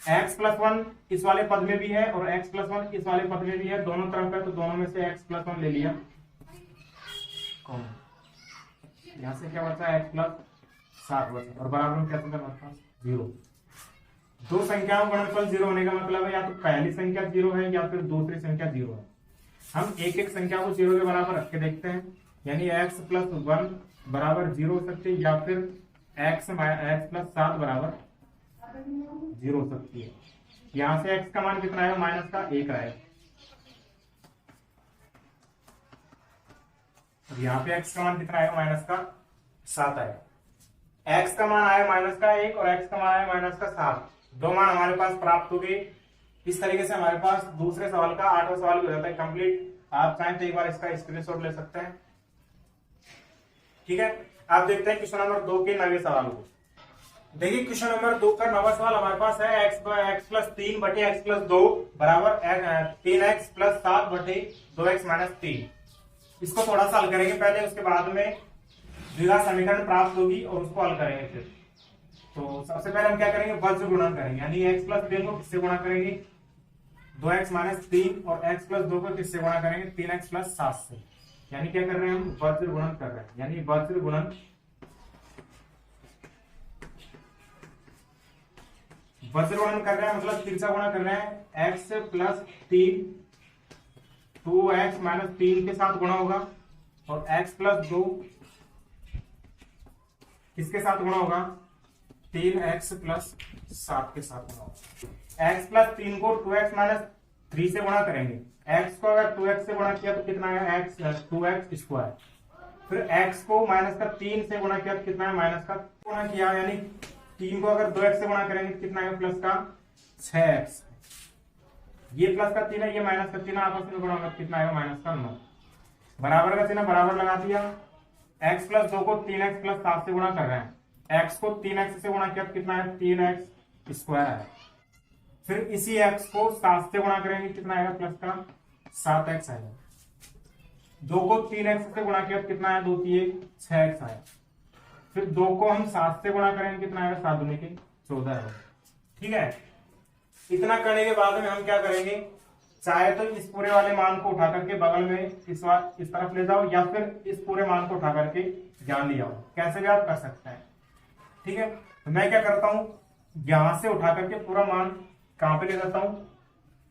x+1 इस वाले पद में भी है और x+1 इस वाले पद में भी है, दोनों तरफ है, तो दोनों में से x+1 ले लिया कॉमन। यहां से क्या बचा, x+7 बचा, और बराबर में क्या चल रहा है हमारे पास, 0। दो संख्याओं का गुणनफल 0 होने का मतलब है या तो पहली संख्या 0 है या फिर दूसरी संख्या 0 है। हम एक एक संख्या को 0 के बराबर रख के देखते हैं, यानी x+1 बराबर 0 हो सकती है या फिर x+7 बराबर 0 हो सकती है। यहां से x का मान कितना आएगा, माइनस का 1 आएगा, और यहाँ पे x का मान कितना आएगा, माइनस का 7 आएगा। x का मान आया माइनस का 1 और x का मान आया माइनस का 7, दो मान हमारे पास प्राप्त हो गए। इस तरीके से हमारे पास दूसरे सवाल का 8वां सवाल भी हो जाता है कंप्लीट। आप चाहें तो एक बार इसका स्क्रीनशॉट ले सकते हैं। ठीक है, आप देखते हैं क्वेश्चन नंबर 2 के 9वें सवाल को। देखिए क्वेश्चन नंबर 2 का 9वां सवाल हमारे पास है x+3 बटे x+2 बराबर 3x + 7 बटे 2x - 3। इसको थोड़ा सा हल करेंगे पहले, उसके बाद में द्विघात समीकरण प्राप्त होगी और उसको हल करेंगे फिर। तो सबसे पहले हम क्या करेंगे, वज्र गुणन करेंगे, यानी x+3 को किससे गुणा करेंगे, 2x - 3, और x+2 को किससे गुणा करेंगे, 3x + 7 से। यानी क्या कर रहे हैं हम, वज्र गुणन कर रहे हैं, यानी वज्र गुणन कर रहे हैं मतलब तिरछा गुणा कर रहे हैं। x+3 2x - 3 के साथ गुणा होगा, और x प्लस 2 किसके साथ गुणा होगा, 3x प्लस 7 के साथ गुणा होगा। x प्लस 3 को 2x माइनस 3 से गुणा करेंगे, x को अगर 2x से गुणा किया तो कितना आएगा, x 2x स्क्वायर। फिर x को माइनस का 3 से गुणा किया तो कितना है, माइनस का गुणा किया, यानी 3 को अगर 2x से गुणा करेंगे तो कितना आएगा, प्लस का 6x। ये प्लस का 3 है, ये माइनस का 3 आपस में गुणा होगा, कितना आएगा, माइनस का 9। बराबर का चिन्ह बराबर लगा दिया। x प्लस 2 को 3x प्लस 7 से गुणा कर रहे हैं, x को 3x से गुणा किया तो कितना है, 3x स्क्वायर है। फिर इसी x को 7 से गुणा करेंगे, कितना आएगा, प्लस का 7x आएगा। 2 को 3x से गुणा किया तो कितना है, 2 3 6x आएगा। फिर 2 को हम 7 से गुणा करेंगे, कितना आएगा, 7 दूनी के 14 आएगा। ठीक है, इतना करने के बाद में हम क्या करेंगे, चाहे तो इस पूरे वाले मान को उठा करके बगल में इस तरफ ले जाओ, या फिर इस पूरे मान को उठा करके यहाँ ले आओ, कैसे भी आप कर सकते हैं। ठीक है, तो मैं क्या करता हूं, यहां से उठा करके पूरा मान कहां पे ले जाता हूं,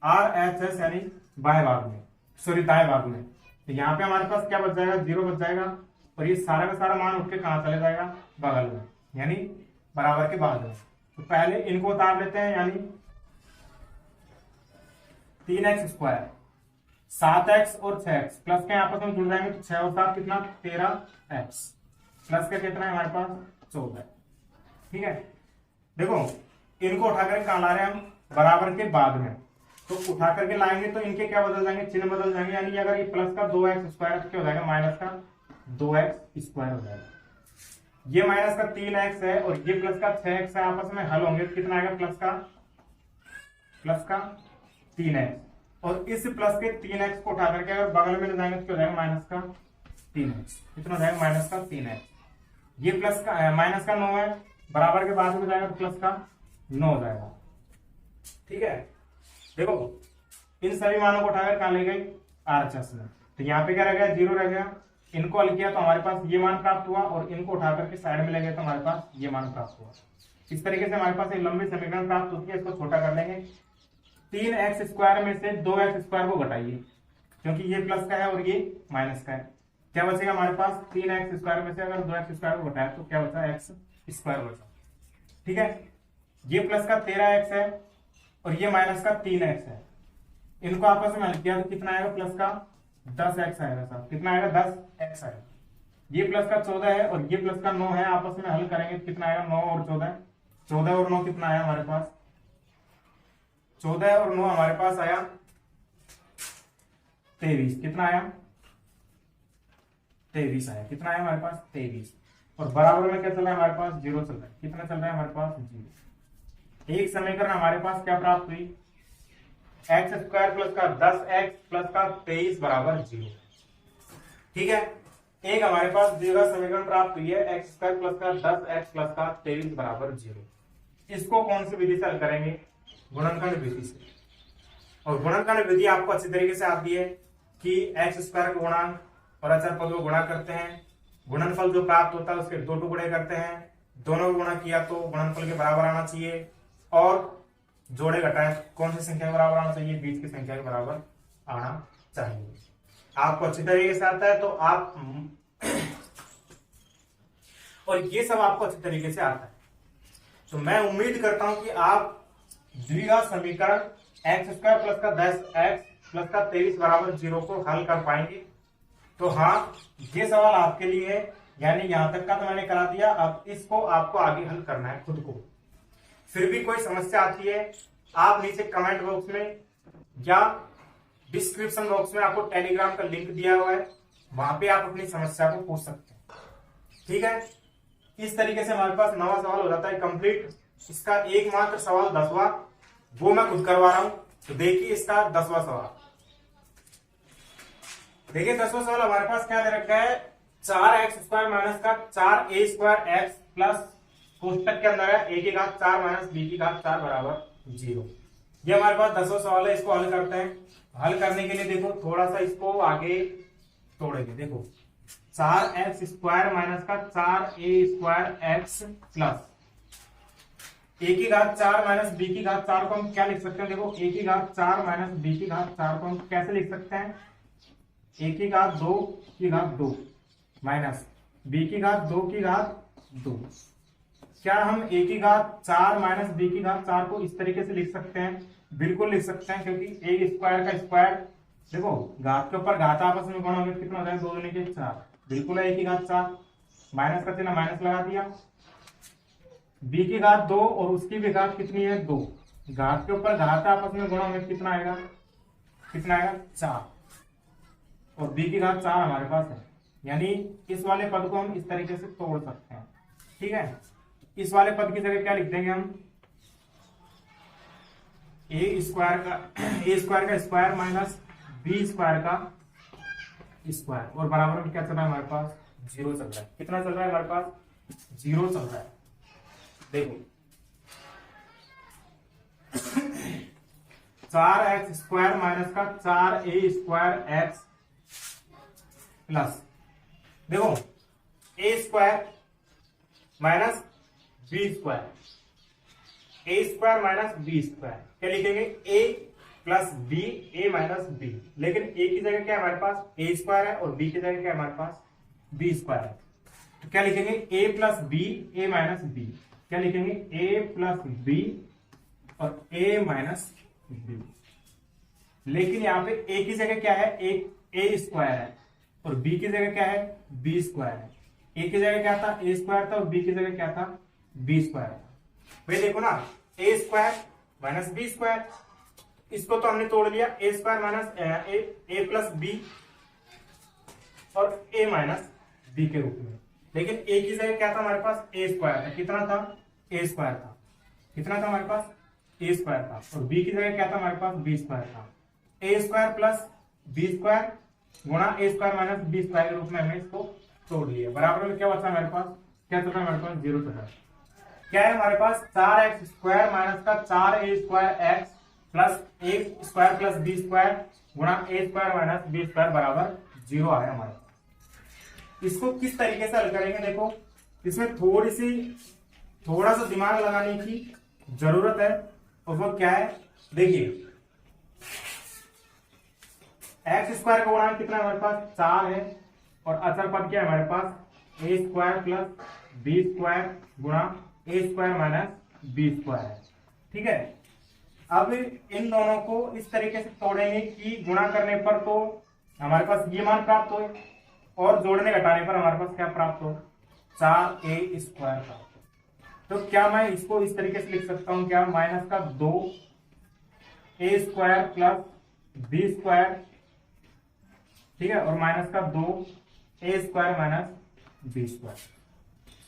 RHS यानी बाएं भाग में, सॉरी दाएं भाग में। तो यहाँ पे हमारे पास क्या बच जाएगा, 0 बच जाएगा, और ये सारा का सारा मान उठ के कहां चले जाएगा, बगल में, यानी बराबर के बाद में। तो पहले इनको उतार लेते हैं, यानी 3x स्क्वायर, 7x और 6x प्लस के आपस में जुड़ जाएंगे तो 6 और 7 कितना, 13x प्लस का कितना है हमारे पास, 14। ठीक है, देखो इनको उठा करके कहां ला रहे हैं हम, बराबर के बाद में। तो उठा करके लाएंगे तो इनके क्या बदल जाएंगे, चिन्ह बदल जाएंगे, यानी अगर ये प्लस का 2x स्क्वायर क्या हो जाएगा, माइनस का 2x स्क्वायर हो जाएगा। ये माइनस का 3x है और ये प्लस का 6x है, आपस में हल होंगे तो कितना आएगा, प्लस का 3x। और इस प्लस के 3x को उठा करके अगर बगल में ले जाएंगे तो क्या हो जाएगा, माइनस का 3x। कितना हो जाएगा, माइनस का 3x। ये प्लस का माइनस का 9 है, बराबर के बाद में जाएगा तो प्लस का 9 हो जाएगा। ठीक है, देखो इन सभी मानों को उठाकर कहां ले गए, RHS में। तो यहाँ पे क्या रह गया, 0 रह गया। इनको हल किया तो हमारे पास ये मान प्राप्त हुआ, और इनको उठा करके साइड में ले गए तो हमारे पास ये मान प्राप्त हुआ। इस तरीके से हमारे पास एक लंबी समीकरण प्राप्त होती है। इसको छोटा कर लेंगे, 3x स्क्वायर में से 2x स्क्वायर को घटाइए, क्योंकि ये प्लस का है और ये माइनस का है। क्या बचेगा हमारे पास, 3x स्क्वायर में से अगर 2x स्क्वायर को घटाया तो क्या बचा, x स्क्वायर बचा। ठीक है, ये प्लस का 13x है और ये माइनस का 3x है। इनको आपस में हल किया तो कितना आएगा, प्लस का 10x आएगा साहब। कितना आएगा, 10x आएगा। ये प्लस का 14 है और ये प्लस का 9 है, आपस में हल करेंगे तो कितना आएगा, 9 और 14, 14 और 9 कितना आया हमारे पास, 14 और 9 हमारे पास आया 23। कितना आया, 23 आया। कितना आया हमारे पास, 23। और बराबर में क्या चल रहा है हमारे पास, 0 चल रहा है। कितना चल रहा है हमारे पास, 0। एक समीकरण हमारे पास क्या प्राप्त हुई, x स्क्वायर प्लस का 10x प्लस का 23 बराबर 0। ठीक है, एक हमारे पास द्विघात समीकरण प्राप्त हुई है, x स्क्वायर प्लस का 10x प्लस का 23 बराबर 0। इसको कौन सी विधि से हल करेंगे, गुणनखंड विधि से। और गुणनखंड विधि आपको अच्छी तरीके से आती है कि x स्क्वायर का गुणांक और अचर पद को गुणा करते हैं, गुणनफल जो प्राप्त होता है उसके 2 टुकड़े करते हैं, दोनों को गुणा किया तो गुणनफल के बराबर आना चाहिए, और जोड़े घटाए कौन सी संख्या के बराबर आना चाहिए, बीच की संख्या के बराबर आना चाहिए। आपको अच्छी तरीके से आता है तो आप और ये सब आपको अच्छी तरीके से आता है, तो मैं उम्मीद करता हूं कि आप द्विघात समीकरण x स्क्वायर प्लस का 10x प्लस का 23 बराबर 0 को हल कर पाएंगे। तो हाँ, ये सवाल आपके लिए है, यानी यहां तक का तो मैंने करा दिया, अब इसको आपको आगे हल करना है खुद को। फिर भी कोई समस्या आती है, आप नीचे कमेंट बॉक्स में या डिस्क्रिप्शन बॉक्स में आपको टेलीग्राम का लिंक दिया हुआ है, वहां पे आप अपनी समस्या को पूछ सकते हैं। ठीक है, इस तरीके से हमारे पास 9वां सवाल हो जाता है कंप्लीट। इसका एकमात्र सवाल 10वां, वो मैं खुद करवा रहा हूं। तो देखिए इसका 10वां सवाल, देखिए 10वां सवाल हमारे पास क्या दे रखा है, 4x स्क्वायर माइनस का 4a स्क्वायर एक्स प्लस कोष्टक के अंदर है a की घात 4 माइनस b की घात 4 बराबर 0। ये हमारे पास 10वां सवाल है, इसको हल करते हैं। हल करने के लिए देखो थोड़ा सा इसको आगे तोड़ेंगे। देखो 4x स्क्वायर माइनस का 4a square x plus a की घात 4 माइनस b की घात 4 को हम क्या लिख सकते हैं, देखो a की घात 4 माइनस b की घात 4 को हम कैसे लिख सकते हैं, a की घात 2 की घात 2 माइनस b की घात 2 की घात 2। क्या हम a की घात 4 माइनस b की घात 4 को इस तरीके से लिख सकते हैं? बिल्कुल लिख सकते हैं, क्योंकि a स्क्वायर का स्क्वायर, देखो घात के ऊपर घात आपस में गुणा होंगे, कितना हो जाएगा 2 दूनी के 4, बिल्कुल है a की घात 4, माइनस का चिन्ह माइनस लगा दिया। b की घात 2 और उसकी भी घात कितनी है 2, घात के ऊपर घात आपस में गुणा होंगे, कितना आएगा 4, और b की घात 4 हमारे पास है। यानी इस वाले पद को हम इस तरीके से तोड़ सकते हैं। ठीक है, इस वाले पद की जगह क्या लिख देंगे हम, ए स्क्वायर का स्क्वायर माइनस बी स्क्वायर का स्क्वायर, और बराबर में क्या चल रहा है हमारे पास 0 चल रहा है। कितना चल रहा है हमारे पास 0 चल रहा है। देखो 4x स्क्वायर माइनस का 4a स्क्वायर x प्लस, देखो a square minus B square, A square minus B square, क्या लिखेंगे a plus B, A minus B, लेकिन a की जगह क्या है हमारे पास a स्क्वायर है और b की जगह क्या है हमारे पास b स्क्वायर है। तो क्या लिखेंगे a plus B, A minus B, क्या लिखेंगे a प्लस बी और a माइनस बी। लेकिन यहाँ पे a की जगह क्या है, a स्क्वायर है और b की जगह क्या है b स्क्वायर है। a की जगह क्या था a स्क्वायर था और b की जगह क्या था b स्क्वायर था। भाई देखो ना, a square minus B square, इसको तो हमने तोड़ लिया, a square minus A plus B और a माइनस बी के रूप में। लेकिन a की जगह क्या था हमारे पास a स्क्वायर था, कितना था a स्क्वायर था, कितना था हमारे पास a स्क्वायर था, और b की जगह क्या था हमारे पास b स्क्वायर था। a square plus b square गुणा a square minus b square के रूप में हमने इसको तोड़ लिया। बराबर में क्या बचा हमारे पास, क्या चल रहा है हमारे पास 0 चल रहा है। क्या है हमारे पास 4x स्क्वायर माइनस का 4a square x plus a square plus b square गुणा a square minus b square बराबर 0 आया हमारे पास। इसको किस तरीके से हल करेंगे, देखो इसमें थोड़ा सा दिमाग लगाने की जरूरत है, और वो क्या है देखिए, एक्स स्क्वायर का गुणांक कितना है हमारे पास 4 है, और अचर पद क्या है हमारे पास ए स्क्वायर प्लस बी स्क्वायर गुणा A square minus B square है। ठीक है, अब इन दोनों को इस तरीके से तोड़ेंगे कि गुणा करने पर तो हमारे पास ये मान प्राप्त हो और जोड़ने घटाने पर हमारे पास क्या प्राप्त हो 4a स्क्वायर प्राप्त हो। तो क्या मैं इसको इस तरीके से लिख सकता हूं, क्या माइनस का 2a square plus B square, ठीक है, और माइनस का 2a square minus B square.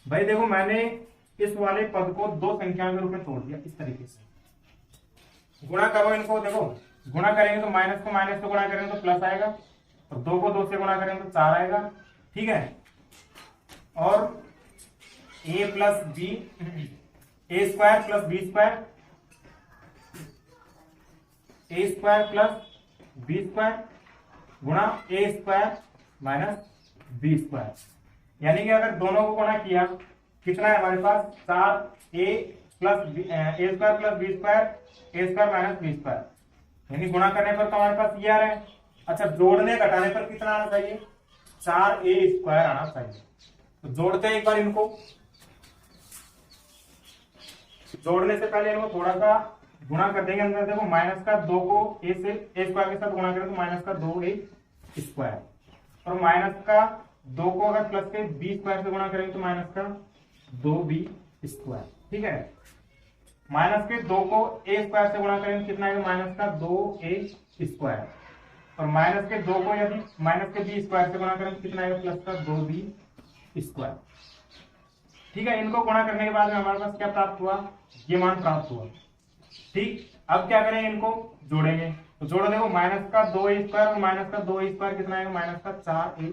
भाई देखो मैंने इस वाले पद को 2 संख्याओं के रूप में तोड़ दिया इस तरीके से। गुणा करो इनको, देखो गुणा करेंगे तो माइनस को माइनस से गुणा करेंगे तो प्लस आएगा, और 2 को 2 से गुणा करेंगे तो 4 आएगा। ठीक है, और a plus B, A square plus B square, A square plus B square गुणा A square minus B square. यानी कि अगर दोनों को गुणा किया कितना है हमारे पास 4a plus A square plus B square, A square minus B square, यानी गुणा करने पर तो हमारे पास ये आ रहा है। अच्छा, जोड़ने घटाने पर कितना आना चाहिए 4a स्क्वायर आना चाहिए। तो जोड़ते हैं एक बार इनको, जोड़ने से पहले इनको थोड़ा सा गुणा कर देंगे अंदर। देखो माइनस का 2 को a से ए स्क्वायर के साथ गुणा करें तो माइनस का 2a स्क्वायर, और माइनस का 2 को अगर प्लस के बी स्क्वायर से गुणा करेंगे तो माइनस का 2b स्क्वायर। ठीक है, माइनस के 2 को a स्क्वायर से गुणा करेंगे कितना आएगा माइनस का 2a स्क्वायर, और माइनस के 2 को यदि माइनस के b स्क्वायर से गुणा करेंगे तो कितना आएगा प्लस का 2b स्क्वायर। ठीक है, इनको गुणा करने के बाद में हमारे पास क्या प्राप्त हुआ, ये मान प्राप्त हुआ। ठीक, अब क्या करेंगे, इनको जोड़ेंगे। तो जोड़ो, देखो माइनस का 2a स्क्वायर और माइनस का 2a स्क्वायर कितना आएगा माइनस का 4a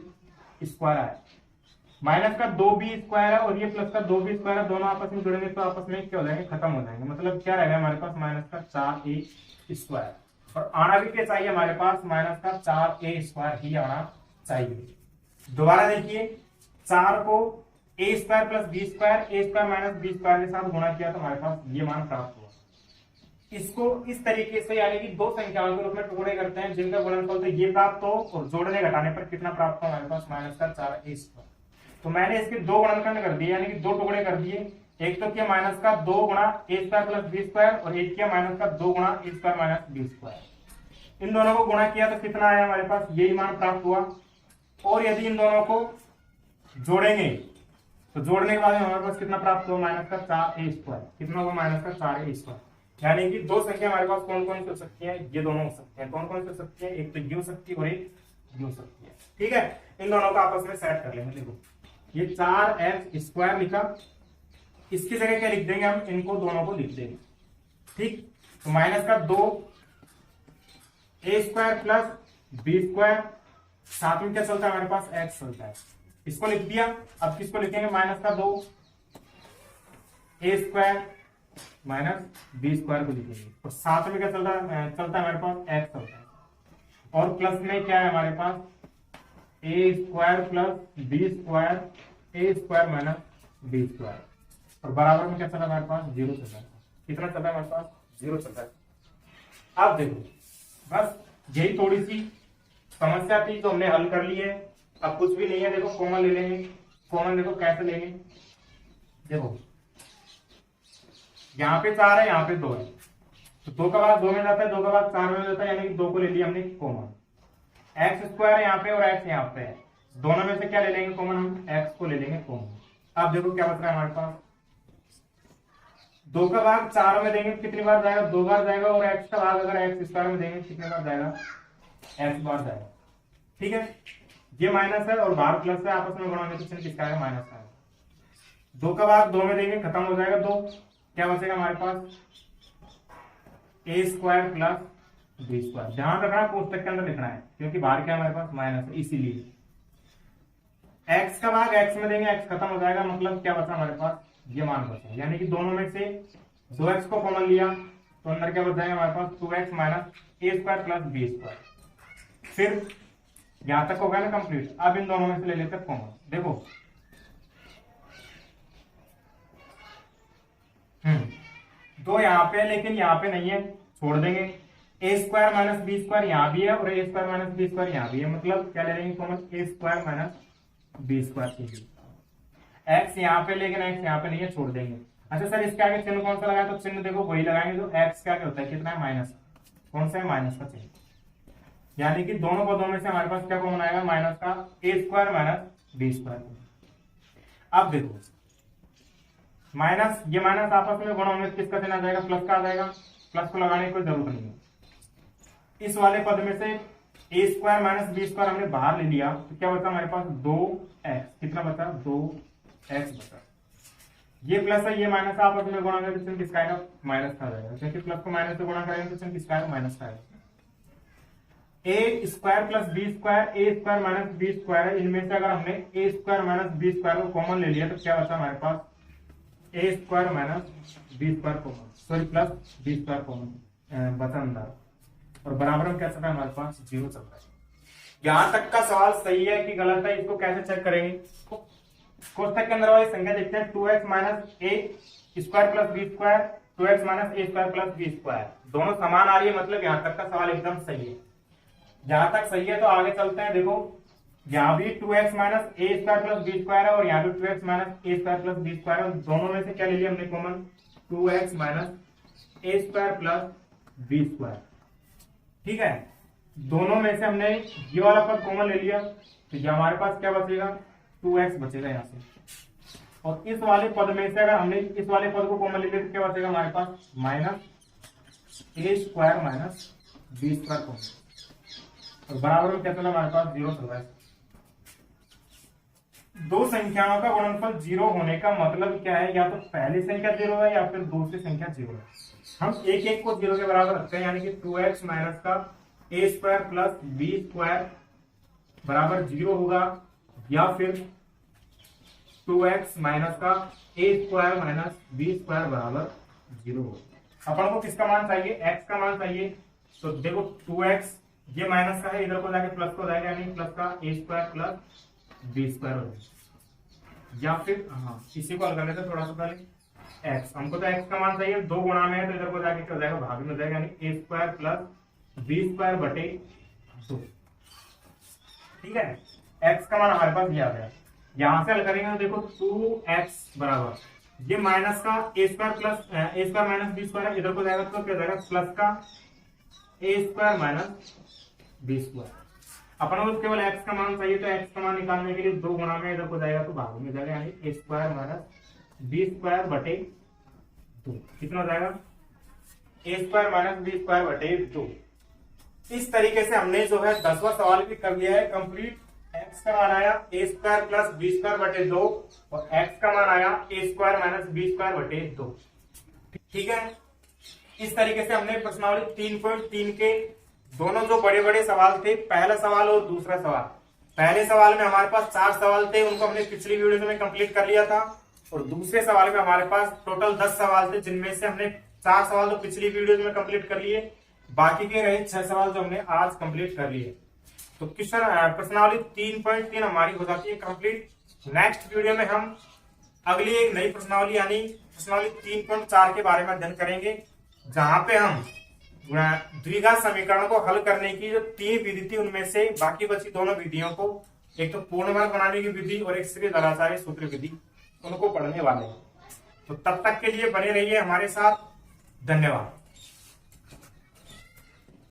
स्क्वायर आया, माइनस का 2b स्क्वायर है और ये प्लस का 2b स्क्वायर है, दोनों आपस में जुड़ेंगे तो आपस में क्या हो जाएंगे, खत्म हो जाएंगे। मतलब क्या रहेगा हमारे पास माइनस का 4a स्क्वायर, और आना भी क्या चाहिए हमारे पास माइनस का 4a स्क्वायर ही आना चाहिए। दोबारा देखिए, 4 को a square plus B square, A square minus B square के साथ गुणा किया तो हमारे पास ये मान प्राप्त हुआ। इसको इस तरीके से यानी कि दो संख्याओं के रूप में टुकड़े करते हैं जिनका गुणनफल तो ये प्राप्त हो और जोड़ने घटाने पर कितना प्राप्त हो हमारे पास माइनस का 4a²। तो मैंने इसके दो गुणनखंड कर दिए यानी कि दो टुकड़े कर दिए। एक तो किया माइनस का 2 गुणा a² प्लस b² और एक किया माइनस का 2 गुणा a² माइनस b²। इन दोनों को गुणा किया तो कितना आया हमारे पास, यही मान प्राप्त हुआ। और यदि इन दोनों को जोड़ेंगे तो जोड़ने के बाद हमारे पास कितना प्राप्त हुआ, माइनस का 4a²। कितना होगा, माइनस का 4a²। यानी कि दो संख्या हमारे पास कौन कौन सी हो सकती है, ये दोनों हो सकते हैं। कौन कौन सी हो सकती है, एक तो ये हो सकती है और एक ये हो सकती है। ठीक है, इन दोनों को आपस में सेट कर लेंगे। देखो ये 4x² लिखा, इसकी जगह क्या लिख देंगे हम, इनको दोनों को लिख देंगे। ठीक, तो माइनस का 2a² प्लस b², साथ में क्या चलता है हमारे पास, x चलता है। इसको लिख दिया। अब किसको लिखेंगे, माइनस का 2a² माइनस b² को लिखेंगे और साथ में क्या चलता है हमारे पास x चलता है। और प्लस में क्या है हमारे पास, a² plus b² a² minus b²। और बराबर में क्या चल रहा है हमारे पास, 0 चल रहा है। कितना चल रहा है हमारे पास, 0 चल रहा है। अब देखो बस यही थोड़ी सी समस्या थी तो हमने हल कर ली है। अब कुछ भी नहीं है, देखो कॉमन ले लेंगे। कॉमन देखो कैसे लेंगे, देखो यहाँ पे 4 है, यहाँ पे 2 है, तो 2 का भाग 2 में जाता है, 2 का भाग 4 में जाता है, यानी कि 2 को ले लिया हमने कॉमन। x² है यहाँ पे और x यहाँ पे है, दोनों में से क्या ले लेंगे कॉमन, हम x को ले लेंगे कॉमन। अब देखो क्या बच रहा है हमारे पास, 2 का भाग 4 में देंगे कितनी बार जाएगा, 2 बार जाएगा। और x का भाग अगर x² में देंगे कितने बार जाएगा, x बार जाएगा। ठीक है, ये माइनस है और बाहर प्लस है, आपस में गुणा में तो चिन्ह किसका है, माइनस का है। 2 का भाग 2 में देंगे, खत्म हो जाएगा 2, क्या बचेगा हमारे पास, a² प्लस b²। ध्यान रखना कोष्टक के अंदर लिखना है क्योंकि बाहर क्या हमारे पास माइनस है, इसीलिए। x का भाग x में देंगे, x खत्म हो जाएगा, मतलब क्या बचा हमारे पास, ये मान बचा। यानी कि दोनों में से 2x को कॉमन लिया तो अंदर क्या बच जाएगा हमारे पास, 2x minus a² plus b²। फिर यहां तक हो गया ना कंप्लीट। अब इन दोनों में से ले लेते हैं कॉमन। देखो दो यहाँ पे है लेकिन यहाँ पे नहीं है, छोड़ देंगे। a² माइनस b² यहाँ भी है और a² माइनस b² यहाँ भी है, मतलब क्या ले लेंगे कॉमन, a² माइनस b² के। x यहाँ पे लेकिन x यहाँ पे नहीं है, छोड़ देंगे। अच्छा सर इसके आगे चिन्ह कौन सा लगाए, तो चिन्ह देखो वही लगाएंगे जो x के आगे होता है, कितना है, माइनस। कौन सा है, माइनस का चिन्ह। यानी कि दोनों पदों में से हमारे पास क्या कॉमन आएगा, माइनस का a² माइनस b²। अब देखो माइनस, ये माइनस आपस में गुणा में किसका चिन्ह आ जाएगा, प्लस का आ जाएगा। प्लस को लगाने की कोई जरूरत नहीं है। इस वाले पद में से a² माइनस b² हमने बाहर ले लिया तो क्या बचा हमारे पास, 2x। कितना बचा, 2x बचा। ये प्लस है, ये माइनस, आपस में गुणा करेंगे तो चिन्ह किसका आएगा, माइनस का आ जाएगा, क्योंकि प्लस को माइनस से गुणा करेंगे तो चिन्ह किसका आएगा, माइनस का आएगा। a² plus b² a² minus b² है, इनमें से अगर हमने a² माइनस b² को कॉमन ले लिया तो क्या बचा हमारे पास, a² minus b² common, sorry plus b² common बचा अंदर। और बराबर में क्या चल रहा है हमारे पास, 0 चल रहा है। यहां तक का सवाल सही है कि गलत है, इसको कैसे चेक करेंगे, कोष्टक के अंदर वाली संख्या देखते हैं। 2x minus a² plus b², 2x minus a² plus b², दोनों समान आ रही है, मतलब यहाँ तक का सवाल एकदम सही है। जहां तक सही है तो आगे चलते हैं। देखो यहाँ भी 2x minus a² plus b² है और यहाँ भी 2x minus a² plus b² है। दोनों में से क्या ले लिया हमने common, 2x minus a² plus b²। ठीक है, दोनों में से हमने ये वाला पद कॉमन ले लिया तो ये हमारे पास क्या बचेगा, 2x बचेगा यहाँ से। और इस वाले पद में से अगर हमने इस वाले पद को कॉमन ले लिया तो क्या बचेगा हमारे पास, minus a² minus b² common. और बराबर में क्या चला हमारे पास, 0 चल रहा है। दो संख्याओं का गुणनफल 0 होने का मतलब क्या है, या तो पहली संख्या 0 है या फिर दूसरी संख्या 0 है। हम एक एक को 0 के बराबर रखते हैं, यानी कि 2x माइनस का a² प्लस b² बराबर 0 होगा, या फिर 2x माइनस का a² माइनस b² बराबर 0 होगा। अपन को किसका मान चाहिए, x का मान चाहिए। तो देखो 2x ये माइनस का है, इधर को जाके प्लस को जाएगा, यानी प्लस का a² प्लस b² हो जाएगा। या फिर हाँ इसी को हल कर लेते हैं थोड़ा सा पहले। एक्स, हमको तो एक्स का मान चाहिए, 2 गुणा में है तो इधर को जाके क्या हो जाएगा, भाग में हो जाएगा, यानी ए स्क्वायर प्लस बी स्क्वायर बटे 2। ठीक है, एक्स का मान हमारे पास दिया गया, यहां से हल करेंगे तो देखो 2x बराबर ये माइनस का ए स्क्वायर प्लस ए स्क्वायर माइनस बी स्क्वायर, इधर को जाएगा तो क्या हो जाएगा, प्लस का ए स्क्वायर माइनस बी स्क्वायर। अपन को केवल x का मान चाहिए, तो x का मान निकालने के लिए 2 गुणा में इधर को जाएगा तो भाग में जाएगा, यानी ए स्क्वायर माइनस बी स्क्वायर बटे 2। कितना हो जाएगा, ए स्क्वायर माइनस बी स्क्वायर बटे 2। इस तरीके से हमने जो है 10वां सवाल भी कर लिया है कंप्लीट। x का मान आया ए स्क्वायर प्लस बी स्क्वायर बटे 2 और x का मान आया ए स्क्वायर माइनस बी स्क्वायर बटे 2। ठीक है, इस तरीके से हमने प्रश्नावली 3.3 के दोनों जो बड़े बड़े सवाल थे, पहला सवाल और दूसरा सवाल, पहले सवाल में हमारे पास 4 सवाल थे, उनको हमने पिछली वीडियो में कंप्लीट कर लिया था, और दूसरे सवाल में हमारे पास टोटल 10 सवाल थे, जिनमें से हमने 4 सवाल तो पिछली वीडियो में कंप्लीट कर लिए, बाकी के रहे 6 सवाल जो हमने आज कंप्लीट कर लिए। तो क्वेश्चन प्रश्नावली 3.3 हमारी हो जाती है कंप्लीट। नेक्स्ट वीडियो में हम अगली एक नई प्रश्नावली यानी प्रश्नावली 3.4 के बारे में अध्ययन करेंगे, जहां पे हम द्विघात समीकरण को हल करने की जो 3 विधि थी उनमें से बाकी बची दोनों विधियों को, एक तो पूर्ण वर्ग बनाने की विधि और एक श्रीधराचार्य सूत्र विधि, उनको पढ़ने वाले हैं। तो तब तक के लिए बने रहिए हमारे साथ। धन्यवाद।